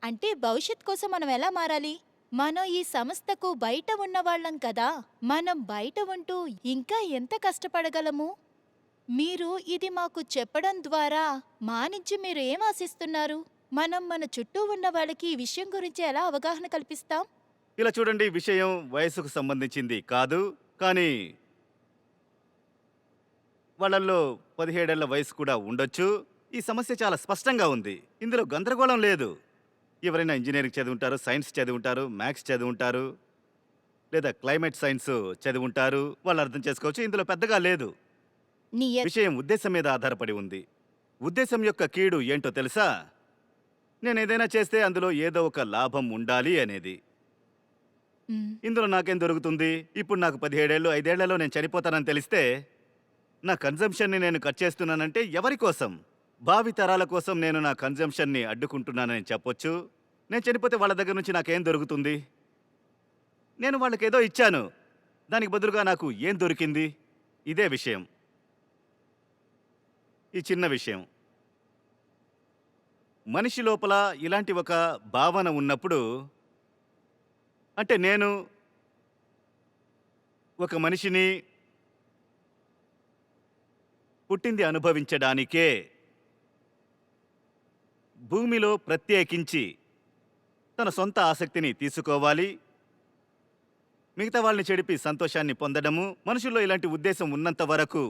అంటే భవిష్యత్ కోసం మనం ఎలా మారాలి? మనం ఈ సంస్థకు బయట ఉన్నవాళ్ళం కదా. మనం బయట ఉంటూ ఇంకా ఎంత కష్టపడగలము? మీరు ఇది మాకు చెప్పడం ద్వారా మా నుంచి మీరు ఏం ఆశిస్తున్నారు? మనం మన చుట్టూ ఉన్న వాళ్ళకి ఈ విషయం గురించి ఎలా అవగాహన కల్పిస్తాం? ఇలా చూడండి, విషయం వయసుకు సంబంధించింది కాదు, కానీ వాళ్ళల్లో 17 ఏళ్ల వయసు కూడా ఉండొచ్చు. ఈ సమస్య చాలా స్పష్టంగా ఉంది, ఇందులో గందరగోళం లేదు. ఎవరైనా ఇంజనీరింగ్ చదివి ఉంటారు, సైన్స్ చదివి ఉంటారు, మ్యాథ్స్ చదివి ఉంటారు, లేదా క్లైమేట్ సైన్స్ చదివి ఉంటారు. వాళ్ళు అర్థం చేసుకోవచ్చు, ఇందులో పెద్దగా లేదు. నీ విషయం ఉద్దేశం మీద ఆధారపడి ఉంది. ఉద్దేశం యొక్క కీడు ఏంటో తెలుసా? నేను ఏదైనా చేస్తే అందులో ఏదో ఒక లాభం ఉండాలి అనేది. మ్, ఇందులో నాకేం దొరుకుతుంది? ఇప్పుడు నాకు 17 ఏళ్ళు, 5 ఏళ్లలో నేను చనిపోతానని తెలిస్తే నా కన్జంప్షన్ని నేను కట్ చేస్తున్నానంటే ఎవరి కోసం? భావి తరాల కోసం నేను నా కన్జంప్షన్ని అడ్డుకుంటున్నానని చెప్పొచ్చు. నేను చనిపోతే వాళ్ళ దగ్గర నుంచి నాకేం దొరుకుతుంది? నేను వాళ్ళకేదో ఇచ్చాను, దానికి బదులుగా నాకు ఏం దొరికింది? ఇదే విషయం, ఈ చిన్న విషయం. మనిషి లోపల ఇలాంటి ఒక భావన ఉన్నప్పుడు, అంటే నేను ఒక మనిషిని పుట్టింది అనుభవించడానికే, భూమిలో ప్రత్యేకించి తన సొంత ఆసక్తిని తీసుకోవాలి, మిగతా వాళ్ళని చెడిపి సంతోషాన్ని పొందడము. మనుషుల్లో ఇలాంటి ఉద్దేశం ఉన్నంత వరకు,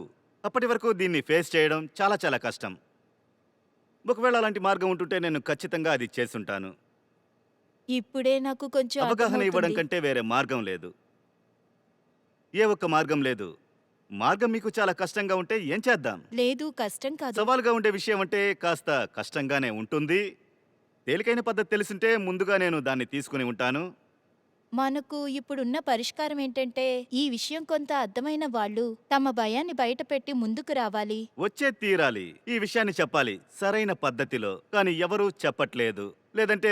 అప్పటి వరకు దీన్ని ఫేస్ చేయడం చాలా చాలా కష్టం. ఒకవేళ అలాంటి మార్గం ఉంటుంటే నేను ఖచ్చితంగా అది చేసుంటాను. ఇప్పుడే నాకు కొంచెం అవగాహన ఇవ్వడం అర్థమవుతుంది. కంటే వేరే మార్గం లేదు, ఏ ఒక్క మార్గం లేదు. మార్గం మీకు చాలా కష్టంగా ఉంటే ఏం చేద్దాం? లేదు, కష్టం కాదు. సవాలుగా ఉండే విషయం అంటే కాస్త కష్టంగానే ఉంటుంది. తేలికైన పద్ధతి తెలిసింటే ముందుగా నేను దాన్ని తీసుకుని ఉంటాను. మనకు ఇప్పుడున్న పరిష్కారం ఏంటంటే, ఈ విషయం కొంత అర్థమైన వాళ్ళు తమ భయాన్ని బయటపెట్టి ముందుకు రావాలి. వచ్చే తీరాలి, ఈ విషయాన్ని చెప్పాలి సరైన పద్ధతిలో. కానీ ఎవరూ చెప్పట్లేదు. లేదంటే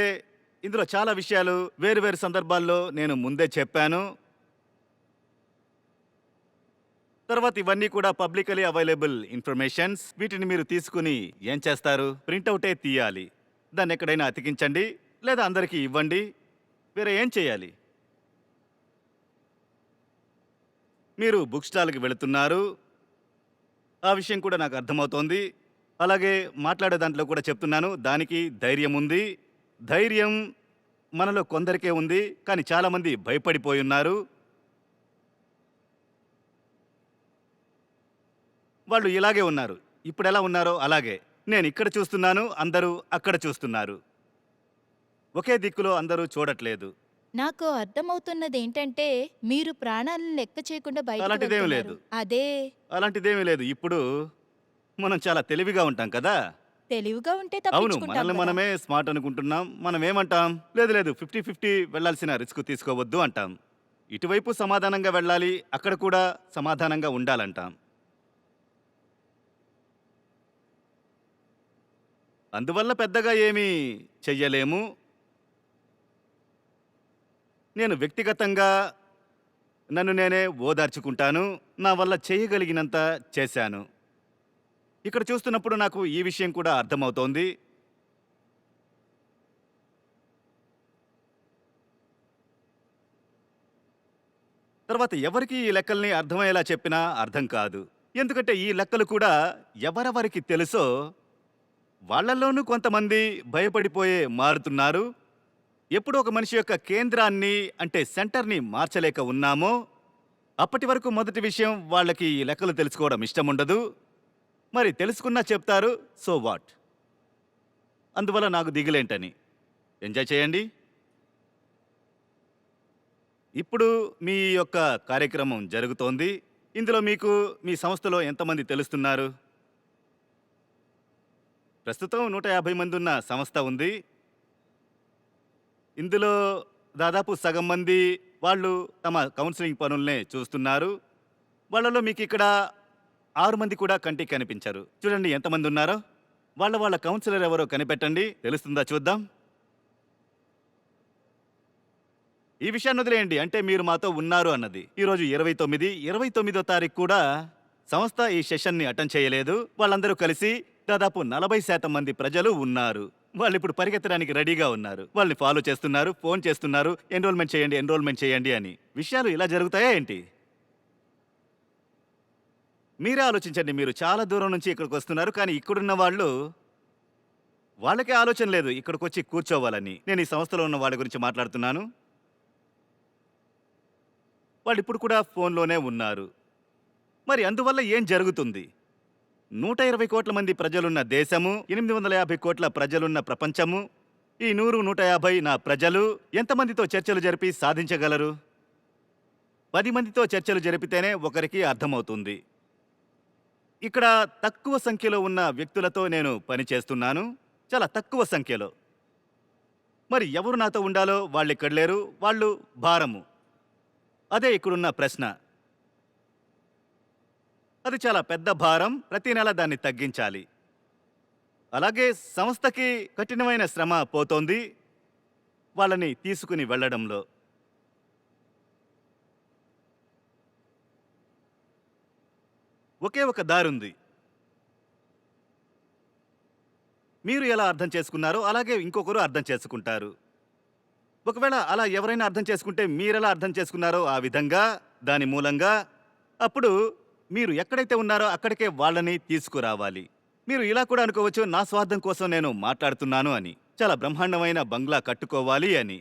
ఇందులో చాలా విషయాలు వేరువేరు సందర్భాల్లో నేను ముందే చెప్పాను. తర్వాత ఇవన్నీ కూడా పబ్లికలీ అవైలబుల్ ఇన్ఫర్మేషన్స్. వీటిని మీరు తీసుకుని ఏం చేస్తారు? ప్రింటౌటే తీయాలి, దాన్ని ఎక్కడైనా అతికించండి, లేదా అందరికీ ఇవ్వండి. వేరే ఏం చేయాలి? మీరు బుక్ స్టాల్కి వెళుతున్నారు, ఆ విషయం కూడా నాకు అర్థమవుతోంది. అలాగే మాట్లాడే దాంట్లో కూడా చెప్తున్నాను, దానికి ధైర్యం ఉంది. ధైర్యం మనలో కొందరికే ఉంది, కానీ చాలామంది భయపడిపోయి ఉన్నారు. వాళ్ళు ఇలాగే ఉన్నారు, ఇప్పుడు ఎలా ఉన్నారో అలాగే. నేను ఇక్కడ చూస్తున్నాను, అందరూ అక్కడ చూస్తున్నారు. ఒకే దిక్కులో అందరూ చూడట్లేదు. నాకు అర్థమవుతున్నది ఏంటంటే, మీరు ప్రాణాలను లెక్క చేయకుండా బయటకు అలాంటిదేమీ వెళ్తున్నారు. లేదు. అదే అలాంటిదేమీ లేదు. ఇప్పుడు మనం చాలా తెలివిగా ఉంటాం కదా. తెలివిగా ఉంటే అవును, తప్పించుకుంటాం మనల్ని కదా. మనమే స్మార్ట్ అనుకుంటున్నాం. మనం ఏమంటాం? లేదు లేదు, 50-50 వెళ్లాల్సిన రిస్క్ తీసుకోవద్దు అంటాం. ఇటువైపు సమాధానంగా వెళ్ళాలి, అక్కడ కూడా సమాధానంగా ఉండాలంటాం. అందువల్ల పెద్దగా ఏమీ చెయ్యలేము. నేను వ్యక్తిగతంగా నన్ను నేనే ఓదార్చుకుంటాను. నా వల్ల చేయగలిగినంత చేశాను. ఇక్కడ చూస్తున్నప్పుడు నాకు ఈ విషయం కూడా అర్థమవుతోంది. తర్వాత ఎవరికి ఈ లెక్కల్ని అర్థమయ్యేలా చెప్పినా అర్థం కాదు. ఎందుకంటే ఈ లెక్కలు కూడా ఎవరెవరికి తెలుసో వాళ్ళల్లోనూ కొంతమంది భయపడిపోయే మారుతున్నారు. ఎప్పుడు ఒక మనిషి యొక్క కేంద్రాన్ని, అంటే సెంటర్ని మార్చలేక ఉన్నామో అప్పటి వరకు మొదటి విషయం, వాళ్ళకి ఈ లెక్కలు తెలుసుకోవడం ఇష్టం ఉండదు. మరి తెలుసుకున్నా చెప్తారు, సో వాట్. అందువల్ల నాకు దిగులేంటని. ఎంజాయ్ చేయండి. ఇప్పుడు మీ యొక్క కార్యక్రమం జరుగుతోంది. ఇందులో మీకు మీ సంస్థలో ఎంతమంది తెలుస్తున్నారు? ప్రస్తుతం 150 మంది ఉన్న సంస్థ ఉంది. ఇందులో దాదాపు సగం మంది వాళ్ళు తమ కౌన్సిలింగ్ పనుల్నే చూస్తున్నారు. వాళ్ళలో మీకు ఇక్కడ 6 మంది కూడా కంటికి కనిపించరు. చూడండి ఎంతమంది ఉన్నారో. వాళ్ళ కౌన్సిలర్ ఎవరో కనిపెట్టండి. తెలుస్తుందా చూద్దాం. ఈ విషయాన్ని వదిలేయండి. అంటే మీరు మాతో ఉన్నారు అన్నది. ఈరోజు 29వ తారీఖు కూడా సంస్థ ఈ సెషన్ని అటెండ్ చేయలేదు. వాళ్ళందరూ కలిసి దాదాపు 40% మంది ప్రజలు ఉన్నారు. వాళ్ళు ఇప్పుడు పరిగెత్తడానికి రెడీగా ఉన్నారు. వాళ్ళని ఫాలో చేస్తున్నారు, ఫోన్ చేస్తున్నారు, ఎన్రోల్మెంట్ చేయండి అని. విషయాలు ఇలా జరుగుతాయా ఏంటి? మీరే ఆలోచించండి. మీరు చాలా దూరం నుంచి ఇక్కడికి వస్తున్నారు, కానీ ఇక్కడున్న వాళ్ళకే ఆలోచన లేదు ఇక్కడికి వచ్చి కూర్చోవాలని. నేను ఈ సంస్థలో ఉన్న వాళ్ళ గురించి మాట్లాడుతున్నాను. వాళ్ళు ఇప్పుడు కూడా ఫోన్లోనే ఉన్నారు. మరి అందువల్ల ఏం జరుగుతుంది? 120 కోట్ల మంది ప్రజలున్న దేశము, 850 కోట్ల ప్రజలున్న ప్రపంచము, ఈ 100-150 నా ప్రజలు ఎంతమందితో చర్చలు జరిపి సాధించగలరు? 10 మందితో చర్చలు జరిపితేనే ఒకరికి అర్థమవుతుంది. ఇక్కడ తక్కువ సంఖ్యలో ఉన్న వ్యక్తులతో నేను పనిచేస్తున్నాను, చాలా తక్కువ సంఖ్యలో. మరి ఎవరు నాతో ఉండాలో వాళ్ళు ఇక్కడ లేరు, వాళ్ళు భారము. అదే ఇక్కడున్న ప్రశ్న. అది చాలా పెద్ద భారం. ప్రతి నెల దాన్ని తగ్గించాలి. అలాగే సంస్థకి కఠినమైన శ్రమ పోతోంది వాళ్ళని తీసుకుని వెళ్ళడంలో. ఒకే ఒక దారుంది. మీరు ఎలా అర్థం చేసుకున్నారో అలాగే ఇంకొకరు అర్థం చేసుకుంటారు. ఒకవేళ అలా ఎవరైనా అర్థం చేసుకుంటే మీరెలా అర్థం చేసుకున్నారో ఆ విధంగా, దాని మూలంగా అప్పుడు మీరు ఎక్కడైతే ఉన్నారో అక్కడికే వాళ్ళని తీసుకురావాలి. మీరు ఇలా కూడా అనుకోవచ్చు, నా స్వార్థం కోసం నేను మాట్లాడుతున్నాను అని, చాలా బ్రహ్మాండమైన బంగ్లా కట్టుకోవాలి అని.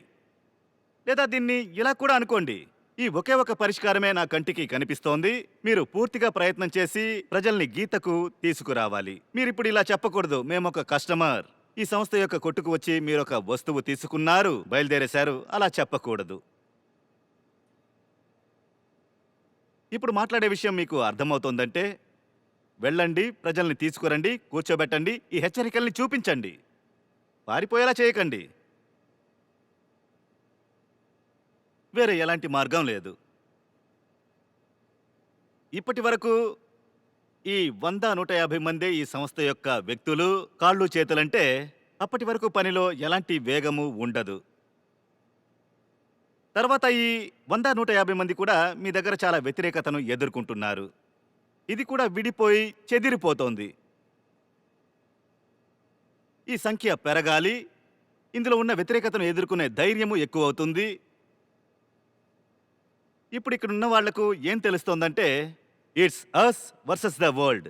లేదా దీన్ని ఇలా కూడా అనుకోండి, ఈ ఒకే ఒక పరిష్కారమే నా కంటికి కనిపిస్తోంది. మీరు పూర్తిగా ప్రయత్నం చేసి ప్రజల్ని గీతకు తీసుకురావాలి. మీరిప్పుడు ఇలా చెప్పకూడదు, మేమొక కస్టమర్, ఈ సంస్థ యొక్క కొట్టుకు వచ్చి మీరొక వస్తువు తీసుకున్నారు, బయలుదేరేశారు. అలా చెప్పకూడదు. ఇప్పుడు మాట్లాడే విషయం మీకు అర్థమవుతోందంటే వెళ్ళండి, ప్రజల్ని తీసుకురండి, కూర్చోబెట్టండి, ఈ హెచ్చరికల్ని చూపించండి. పారిపోయేలా చేయకండి. వేరే ఎలాంటి మార్గం లేదు. ఇప్పటి వరకు ఈ 100-150 మందే ఈ సంస్థ యొక్క వ్యక్తులు, కాళ్ళు చేతులంటే అప్పటి వరకు పనిలో ఎలాంటి వేగము ఉండదు. తర్వాత ఈ 100-150 మంది కూడా మీ దగ్గర చాలా వ్యతిరేకతను ఎదుర్కొంటున్నారు. ఇది కూడా విడిపోయి చెదిరిపోతోంది. ఈ సంఖ్య పెరగాలి. ఇందులో ఉన్న వ్యతిరేకతను ఎదుర్కొనే ధైర్యము ఎక్కువ అవుతుంది. ఇప్పుడు ఇక్కడ ఉన్న వాళ్లకు ఏం తెలుస్తోందంటే it's us versus the world.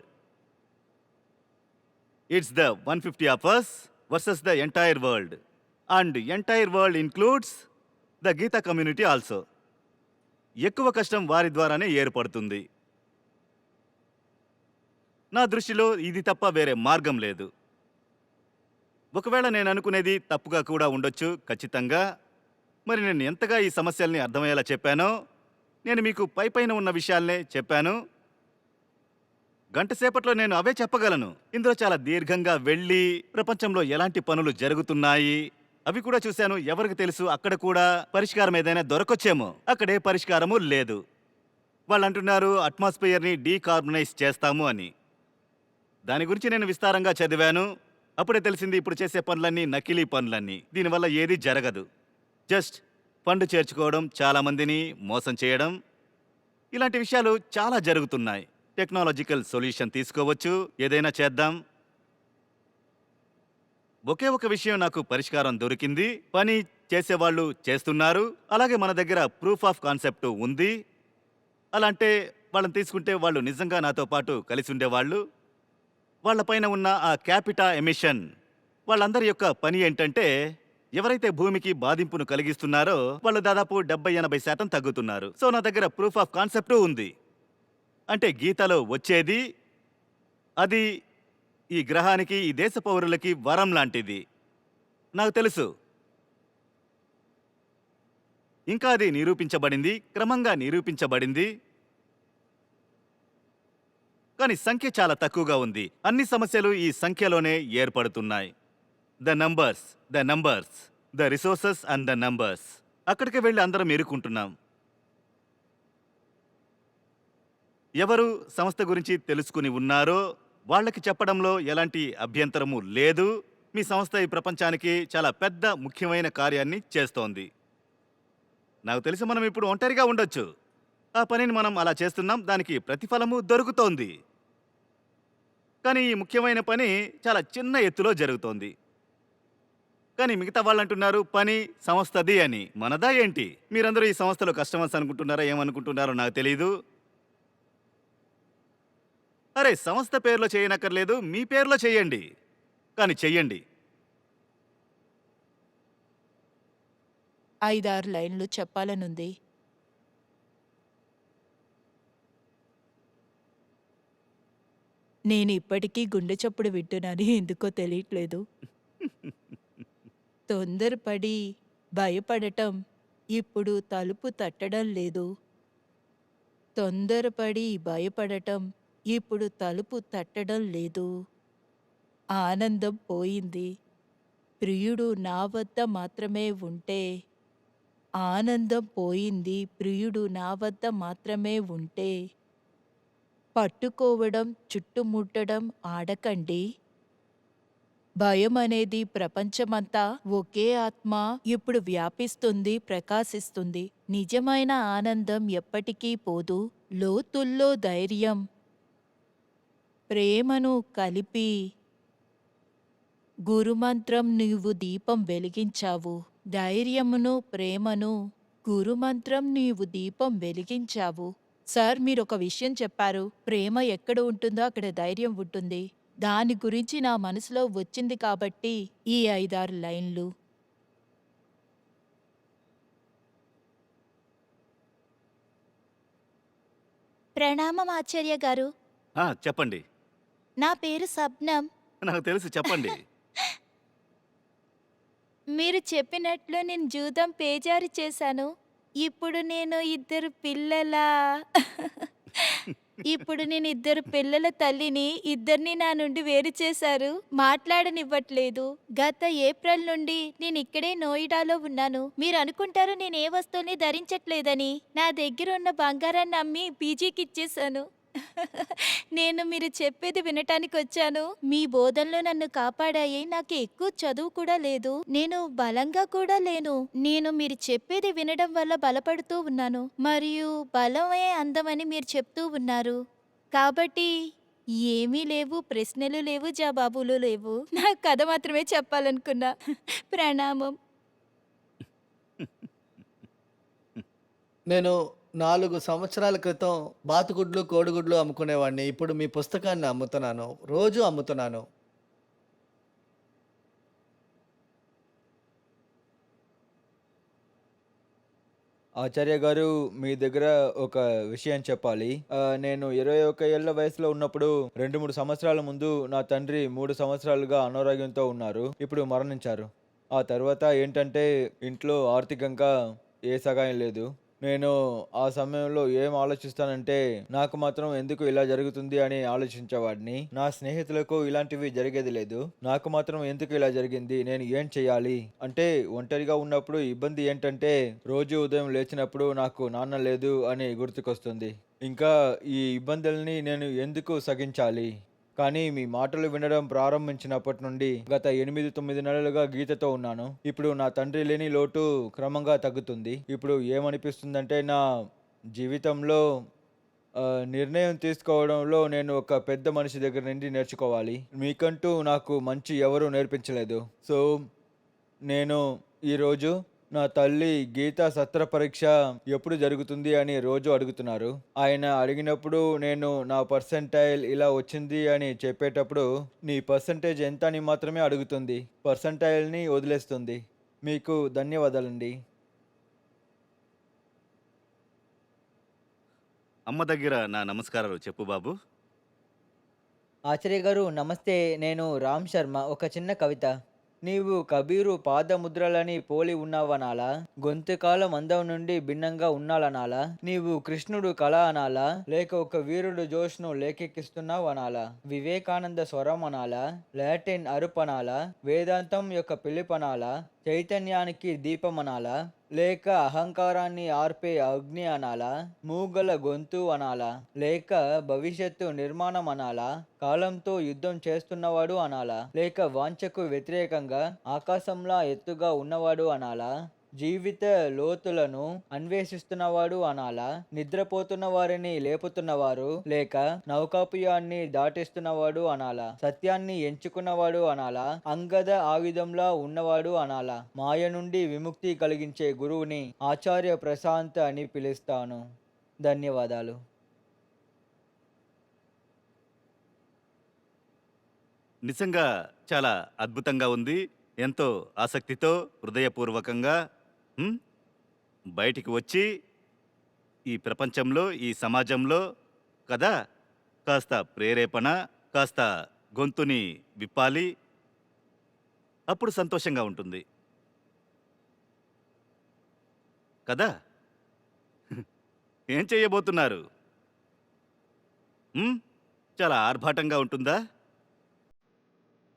It's the 150 of us versus the entire world. And entire world includes the Geeta community also. ఎక్కువ కష్టం వారి ద్వారానే ఏర్పడుతుంది. నా దృష్టిలో ఇది తప్ప వేరే మార్గం లేదు. ఒకవేళ నేను అనుకునేది తప్పుగా కూడా ఉండొచ్చు, ఖచ్చితంగా. మరి నేను ఎంతగా ఈ సమస్యల్ని అర్థమయ్యేలా చెప్పానో, నేను మీకు పైపైన ఉన్న విషయాలనే చెప్పాను. గంట సేపట్లో నేను అవే చెప్పగలను. ఇందులో చాలా దీర్ఘంగా వెళ్ళి ప్రపంచంలో ఎలాంటి పనులు జరుగుతున్నాయి అవి కూడా చూశాను. ఎవరికి తెలుసు, అక్కడ కూడా పరిష్కారం ఏదైనా దొరకొచ్చేమో. అక్కడే పరిష్కారము లేదు. వాళ్ళు అంటున్నారు అట్మాస్ఫియర్ని డీకార్బనైజ్ చేస్తాము అని. దాని గురించి నేను విస్తారంగా చదివాను. అప్పుడే తెలిసింది ఇప్పుడు చేసే పనులన్నీ నకిలీ పనులన్నీ. దీనివల్ల ఏది జరగదు. జస్ట్ ఫండ్ చేర్చుకోవడం, చాలా మందిని మోసం చేయడం, ఇలాంటి విషయాలు చాలా జరుగుతున్నాయి. టెక్నాలజికల్ సొల్యూషన్ తీసుకోవచ్చు, ఏదైనా చేద్దాం. ఒకే ఒక విషయం నాకు పరిష్కారం దొరికింది. పని చేసేవాళ్ళు చేస్తున్నారు. అలాగే మన దగ్గర ప్రూఫ్ ఆఫ్ కాన్సెప్ట్ ఉంది. అలా అంటే వాళ్ళని తీసుకుంటే వాళ్ళు నిజంగా నాతో పాటు కలిసి ఉండేవాళ్ళు. వాళ్ళపైన ఉన్న ఆ క్యాపిటా ఎమిషన్, వాళ్ళందరి యొక్క పని ఏంటంటే ఎవరైతే భూమికి బాధింపును కలిగిస్తున్నారో వాళ్ళు దాదాపు 70-80% తగ్గుతున్నారు. సో నా దగ్గర ప్రూఫ్ ఆఫ్ కాన్సెప్ట్ ఉంది. అంటే గీతలో వచ్చేది అది ఈ గ్రహానికి, ఈ దేశ పౌరులకి వరం లాంటిది. నాకు తెలుసు. ఇంకా అది నిరూపించబడింది, క్రమంగా నిరూపించబడింది. కానీ సంఖ్య చాలా తక్కువగా ఉంది. అన్ని సమస్యలు ఈ సంఖ్యలోనే ఏర్పడుతున్నాయి. The numbers. The resources and the numbers. అక్కడికి వెళ్ళి అందరం ఎరుకుంటున్నాం. ఎవరు సంస్థ గురించి తెలుసుకుని ఉన్నారో వాళ్ళకి చెప్పడంలో ఎలాంటి అభ్యంతరము లేదు. మీ సంస్థ ఈ ప్రపంచానికి చాలా పెద్ద ముఖ్యమైన కార్యాన్ని చేస్తోంది. నాకు తెలిసి మనం ఇప్పుడు ఒంటరిగా ఉండొచ్చు. ఆ పనిని మనం అలా చేస్తున్నాం, దానికి ప్రతిఫలము దొరుకుతోంది. కానీ ఈ ముఖ్యమైన పని చాలా చిన్న ఎత్తులో జరుగుతోంది. కానీ మిగతా వాళ్ళు అంటున్నారు పని సంస్థది అని. మనదా ఏంటి? మీరందరూ ఈ సంస్థలో కస్టమర్స్ అనుకుంటున్నారా, ఏమనుకుంటున్నారో నాకు తెలియదు. అరే, సంస్థ పేరులో చేయనక్కర్లేదు, మీ పేరులో చేయండి. కానీ చెయ్యండి. 5-6 లైన్లు చెప్పాలనుంది. నేను ఇప్పటికీ గుండె చప్పుడు వింటున్నాను, ఎందుకో తెలియట్లేదు. తొందరపడి భయపడటం ఇప్పుడు తలుపు తట్టడం లేదు. తొందరపడి భయపడటం ఇప్పుడు తలుపు తట్టడం లేదు. ఆనందం పోయింది. ప్రియుడు నా వద్ద మాత్రమే ఉంటే, ఆనందం పోయింది. ప్రియుడు నా వద్ద మాత్రమే ఉంటే, పట్టుకోవడం చుట్టుముట్టడం ఆడకండి. భయం అనేది ప్రపంచమంతా ఒకే ఆత్మ ఇప్పుడు వ్యాపిస్తుంది, ప్రకాశిస్తుంది. నిజమైన ఆనందం ఎప్పటికీ పోదు. లోతుల్లో ధైర్యం, ప్రేమను కలిపి గురుమంత్రం నీవు దీపం వెలిగించావు. ధైర్యమును ప్రేమను గురుమంత్రం నీవు దీపం వెలిగించావు. సార్, మీరొక విషయం చెప్పారు. ప్రేమ ఎక్కడ ఉంటుందో అక్కడ ధైర్యం ఉంటుంది. దాని గురించి నా మనసులో వచ్చింది కాబట్టి ఈ 5-6 లైన్లు. ప్రణామం ఆచార్య గారు. చెప్పండి. నా పేరు సబ్నం. నాకు తెలుసు, చెప్పండి. మీరు చెప్పినట్లు నేను జూదం పేజారు చేశాను. ఇప్పుడు నేను ఇద్దరు పిల్లల తల్లిని. ఇద్దరిని నా నుండి వేరు చేశారు. మాట్లాడనివ్వట్లేదు. గత ఏప్రిల్ నుండి నేను ఇక్కడే నోయిడాలో ఉన్నాను. మీరు అనుకుంటారు నేను ఏ వస్తువుని ధరించట్లేదని. నా దగ్గర ఉన్న బంగారాన్ని అమ్మి పీజీకి ఇచ్చేశాను. నేను మీరు చెప్పేది వినటానికి వచ్చాను. మీ బోధనలు నన్ను కాపాడాయి. నాకు ఎక్కువ చదువు కూడా లేదు. నేను బలంగా కూడా లేను. నేను మీరు చెప్పేది వినడం వల్ల బలపడుతూ ఉన్నాను. మరియు బలమే అందమని మీరు చెప్తూ ఉన్నారు. కాబట్టి ఏమీ లేవు, ప్రశ్నలు లేవు, జవాబులు లేవు. నా కథ మాత్రమే చెప్పాలనుకున్నా. ప్రణామం. నేను 4 సంవత్సరాల క్రితం బాతుగుడ్లు, కోడిగుడ్లు అమ్ముకునేవాడిని. ఇప్పుడు మీ పుస్తకాన్ని అమ్ముతున్నాను. రోజు అమ్ముతున్నాను. ఆచార్య గారు, మీ దగ్గర ఒక విషయం చెప్పాలి. నేను 21 ఏళ్ల వయసులో ఉన్నప్పుడు 2-3 సంవత్సరాల ముందు నా తండ్రి 3 సంవత్సరాలుగా అనారోగ్యంతో ఉన్నారు. ఇప్పుడు మరణించారు. ఆ తర్వాత ఏంటంటే ఇంట్లో ఆర్థికంగా ఏ సహాయం లేదు. నేను ఆ సమయంలో ఏం ఆలోచిస్తానంటే నాకు మాత్రం ఎందుకు ఇలా జరుగుతుంది అని ఆలోచించేవాడిని. నా స్నేహితులకు ఇలాంటివి జరిగేది లేదు. నాకు మాత్రం ఎందుకు ఇలా జరిగింది, నేను ఏం చేయాలి అంటే ఒంటరిగా ఉన్నప్పుడు ఇబ్బంది ఏంటంటే రోజు ఉదయం లేచినప్పుడు నాకు నాన్న లేదు అని గుర్తుకొస్తుంది. ఇంకా ఈ ఇబ్బందుల్ని నేను ఎందుకు సగించాలి? కానీ మీ మాటలు వినడం ప్రారంభించినప్పటి నుండి గత 8-9 నెలలుగా గీతతో ఉన్నాను. ఇప్పుడు నా తండ్రి లేని లోటు క్రమంగా తగ్గుతుంది. ఇప్పుడు ఏమనిపిస్తుందంటే నా జీవితంలో నిర్ణయం తీసుకోవడంలో నేను ఒక పెద్ద మనిషి దగ్గర నుండి నేర్చుకోవాలి. మీకంటూ నాకు మంచి ఎవరూ నేర్పించలేదు. సో నేను ఈరోజు నా తల్లి గీత సత్ర పరీక్ష ఎప్పుడు జరుగుతుంది అని రోజు అడుగుతున్నారు. ఆయన అడిగినప్పుడు నేను నా పర్సెంటైల్ ఇలా వచ్చింది అని చెప్పేటప్పుడు నీ పర్సెంటేజ్ ఎంత అని మాత్రమే అడుగుతుంది. పర్సెంటైల్ని వదిలేస్తుంది. మీకు ధన్యవాదాలండి. అమ్మ దగ్గర నా నమస్కారాలు చెప్పు బాబు. ఆచార్య గారు నమస్తే. నేను రామ్ శర్మ. ఒక చిన్న కవిత. నీవు కబీరు పాదముద్రలని పోలి ఉన్నావనాలా? గొంతుకాల మందం నుండి భిన్నంగా ఉన్నాలనాలా? నీవు కృష్ణుడు కళ అనాలా? లేక ఒక వీరుడు జోష్ను లేకెక్కిస్తున్నావు అనాలా? వివేకానంద స్వరం అనాలా? లాటిన్ అరుపనాలా? వేదాంతం యొక్క పిలుపనాలా? చైతన్యానికి దీపమనాలా? లేక అహంకారాన్ని ఆర్పే అగ్ని అనాలా? మూగల గొంతు అనాలా? లేక భవిష్యత్తు నిర్మాణం అనాలా? కాలంతో యుద్ధం చేస్తున్నవాడు అనాలా? లేక వాంఛకు వ్యతిరేకంగా ఆకాశంలా ఎత్తుగా ఉన్నవాడు అనాలా? జీవిత లోతులను అన్వేషిస్తున్నవాడు అనాలా? నిద్రపోతున్న వారిని లేపుతున్నవారు లేక నౌకాపుయాన్ని దాటిస్తున్నవాడు అనాలా? సత్యాన్ని ఎంచుకున్నవాడు అనాలా? అంగద ఆయుధంలా ఉన్నవాడు అనాలా? మాయ నుండి విముక్తి కలిగించే గురువుని ఆచార్య ప్రశాంత్ అని పిలుస్తాను. ధన్యవాదాలు. నిజంగా చాలా అద్భుతంగా ఉంది. ఎంతో ఆసక్తితో హృదయపూర్వకంగా హ్మ్, బయటికి వచ్చి ఈ ప్రపంచంలో, ఈ సమాజంలో కదా కాస్త ప్రేరేపణ, కాస్త గొంతుని విప్పాలి. అప్పుడు సంతోషంగా ఉంటుంది కదా. ఏం చేయబోతున్నారు? హ్మ్, చాలా ఆర్భాటంగా ఉంటుందా?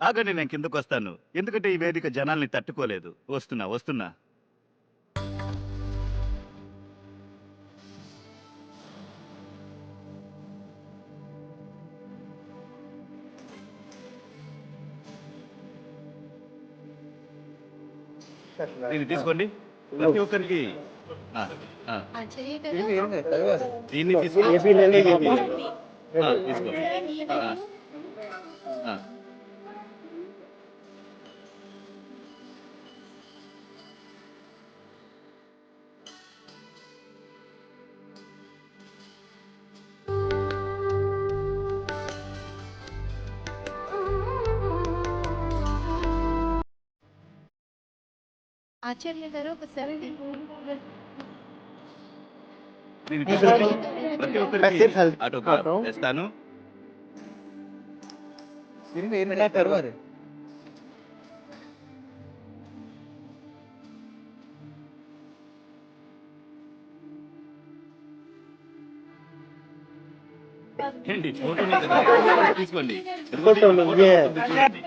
ఆగండి, నేను కిందకు వస్తాను. ఎందుకంటే ఈ వేదిక జనాల్ని తట్టుకోలేదు. వస్తున్నా వస్తున్నా. దీన్ని తీసుకోండి. ప్రతి ఒక్కరికి ఆ, ఆ. దీన్ని తీసుకో. ఆ, తీసుకో. ఆ, ఆ. ఆచార్య గారు ఒకసారి దీన్ని తీసుకోండి. ప్రతి ఒక్కరికి ఆటోగ్రాఫ్ చేస్తాను. ఏంటి ఫోటో తీసుకోండి. చూడండి.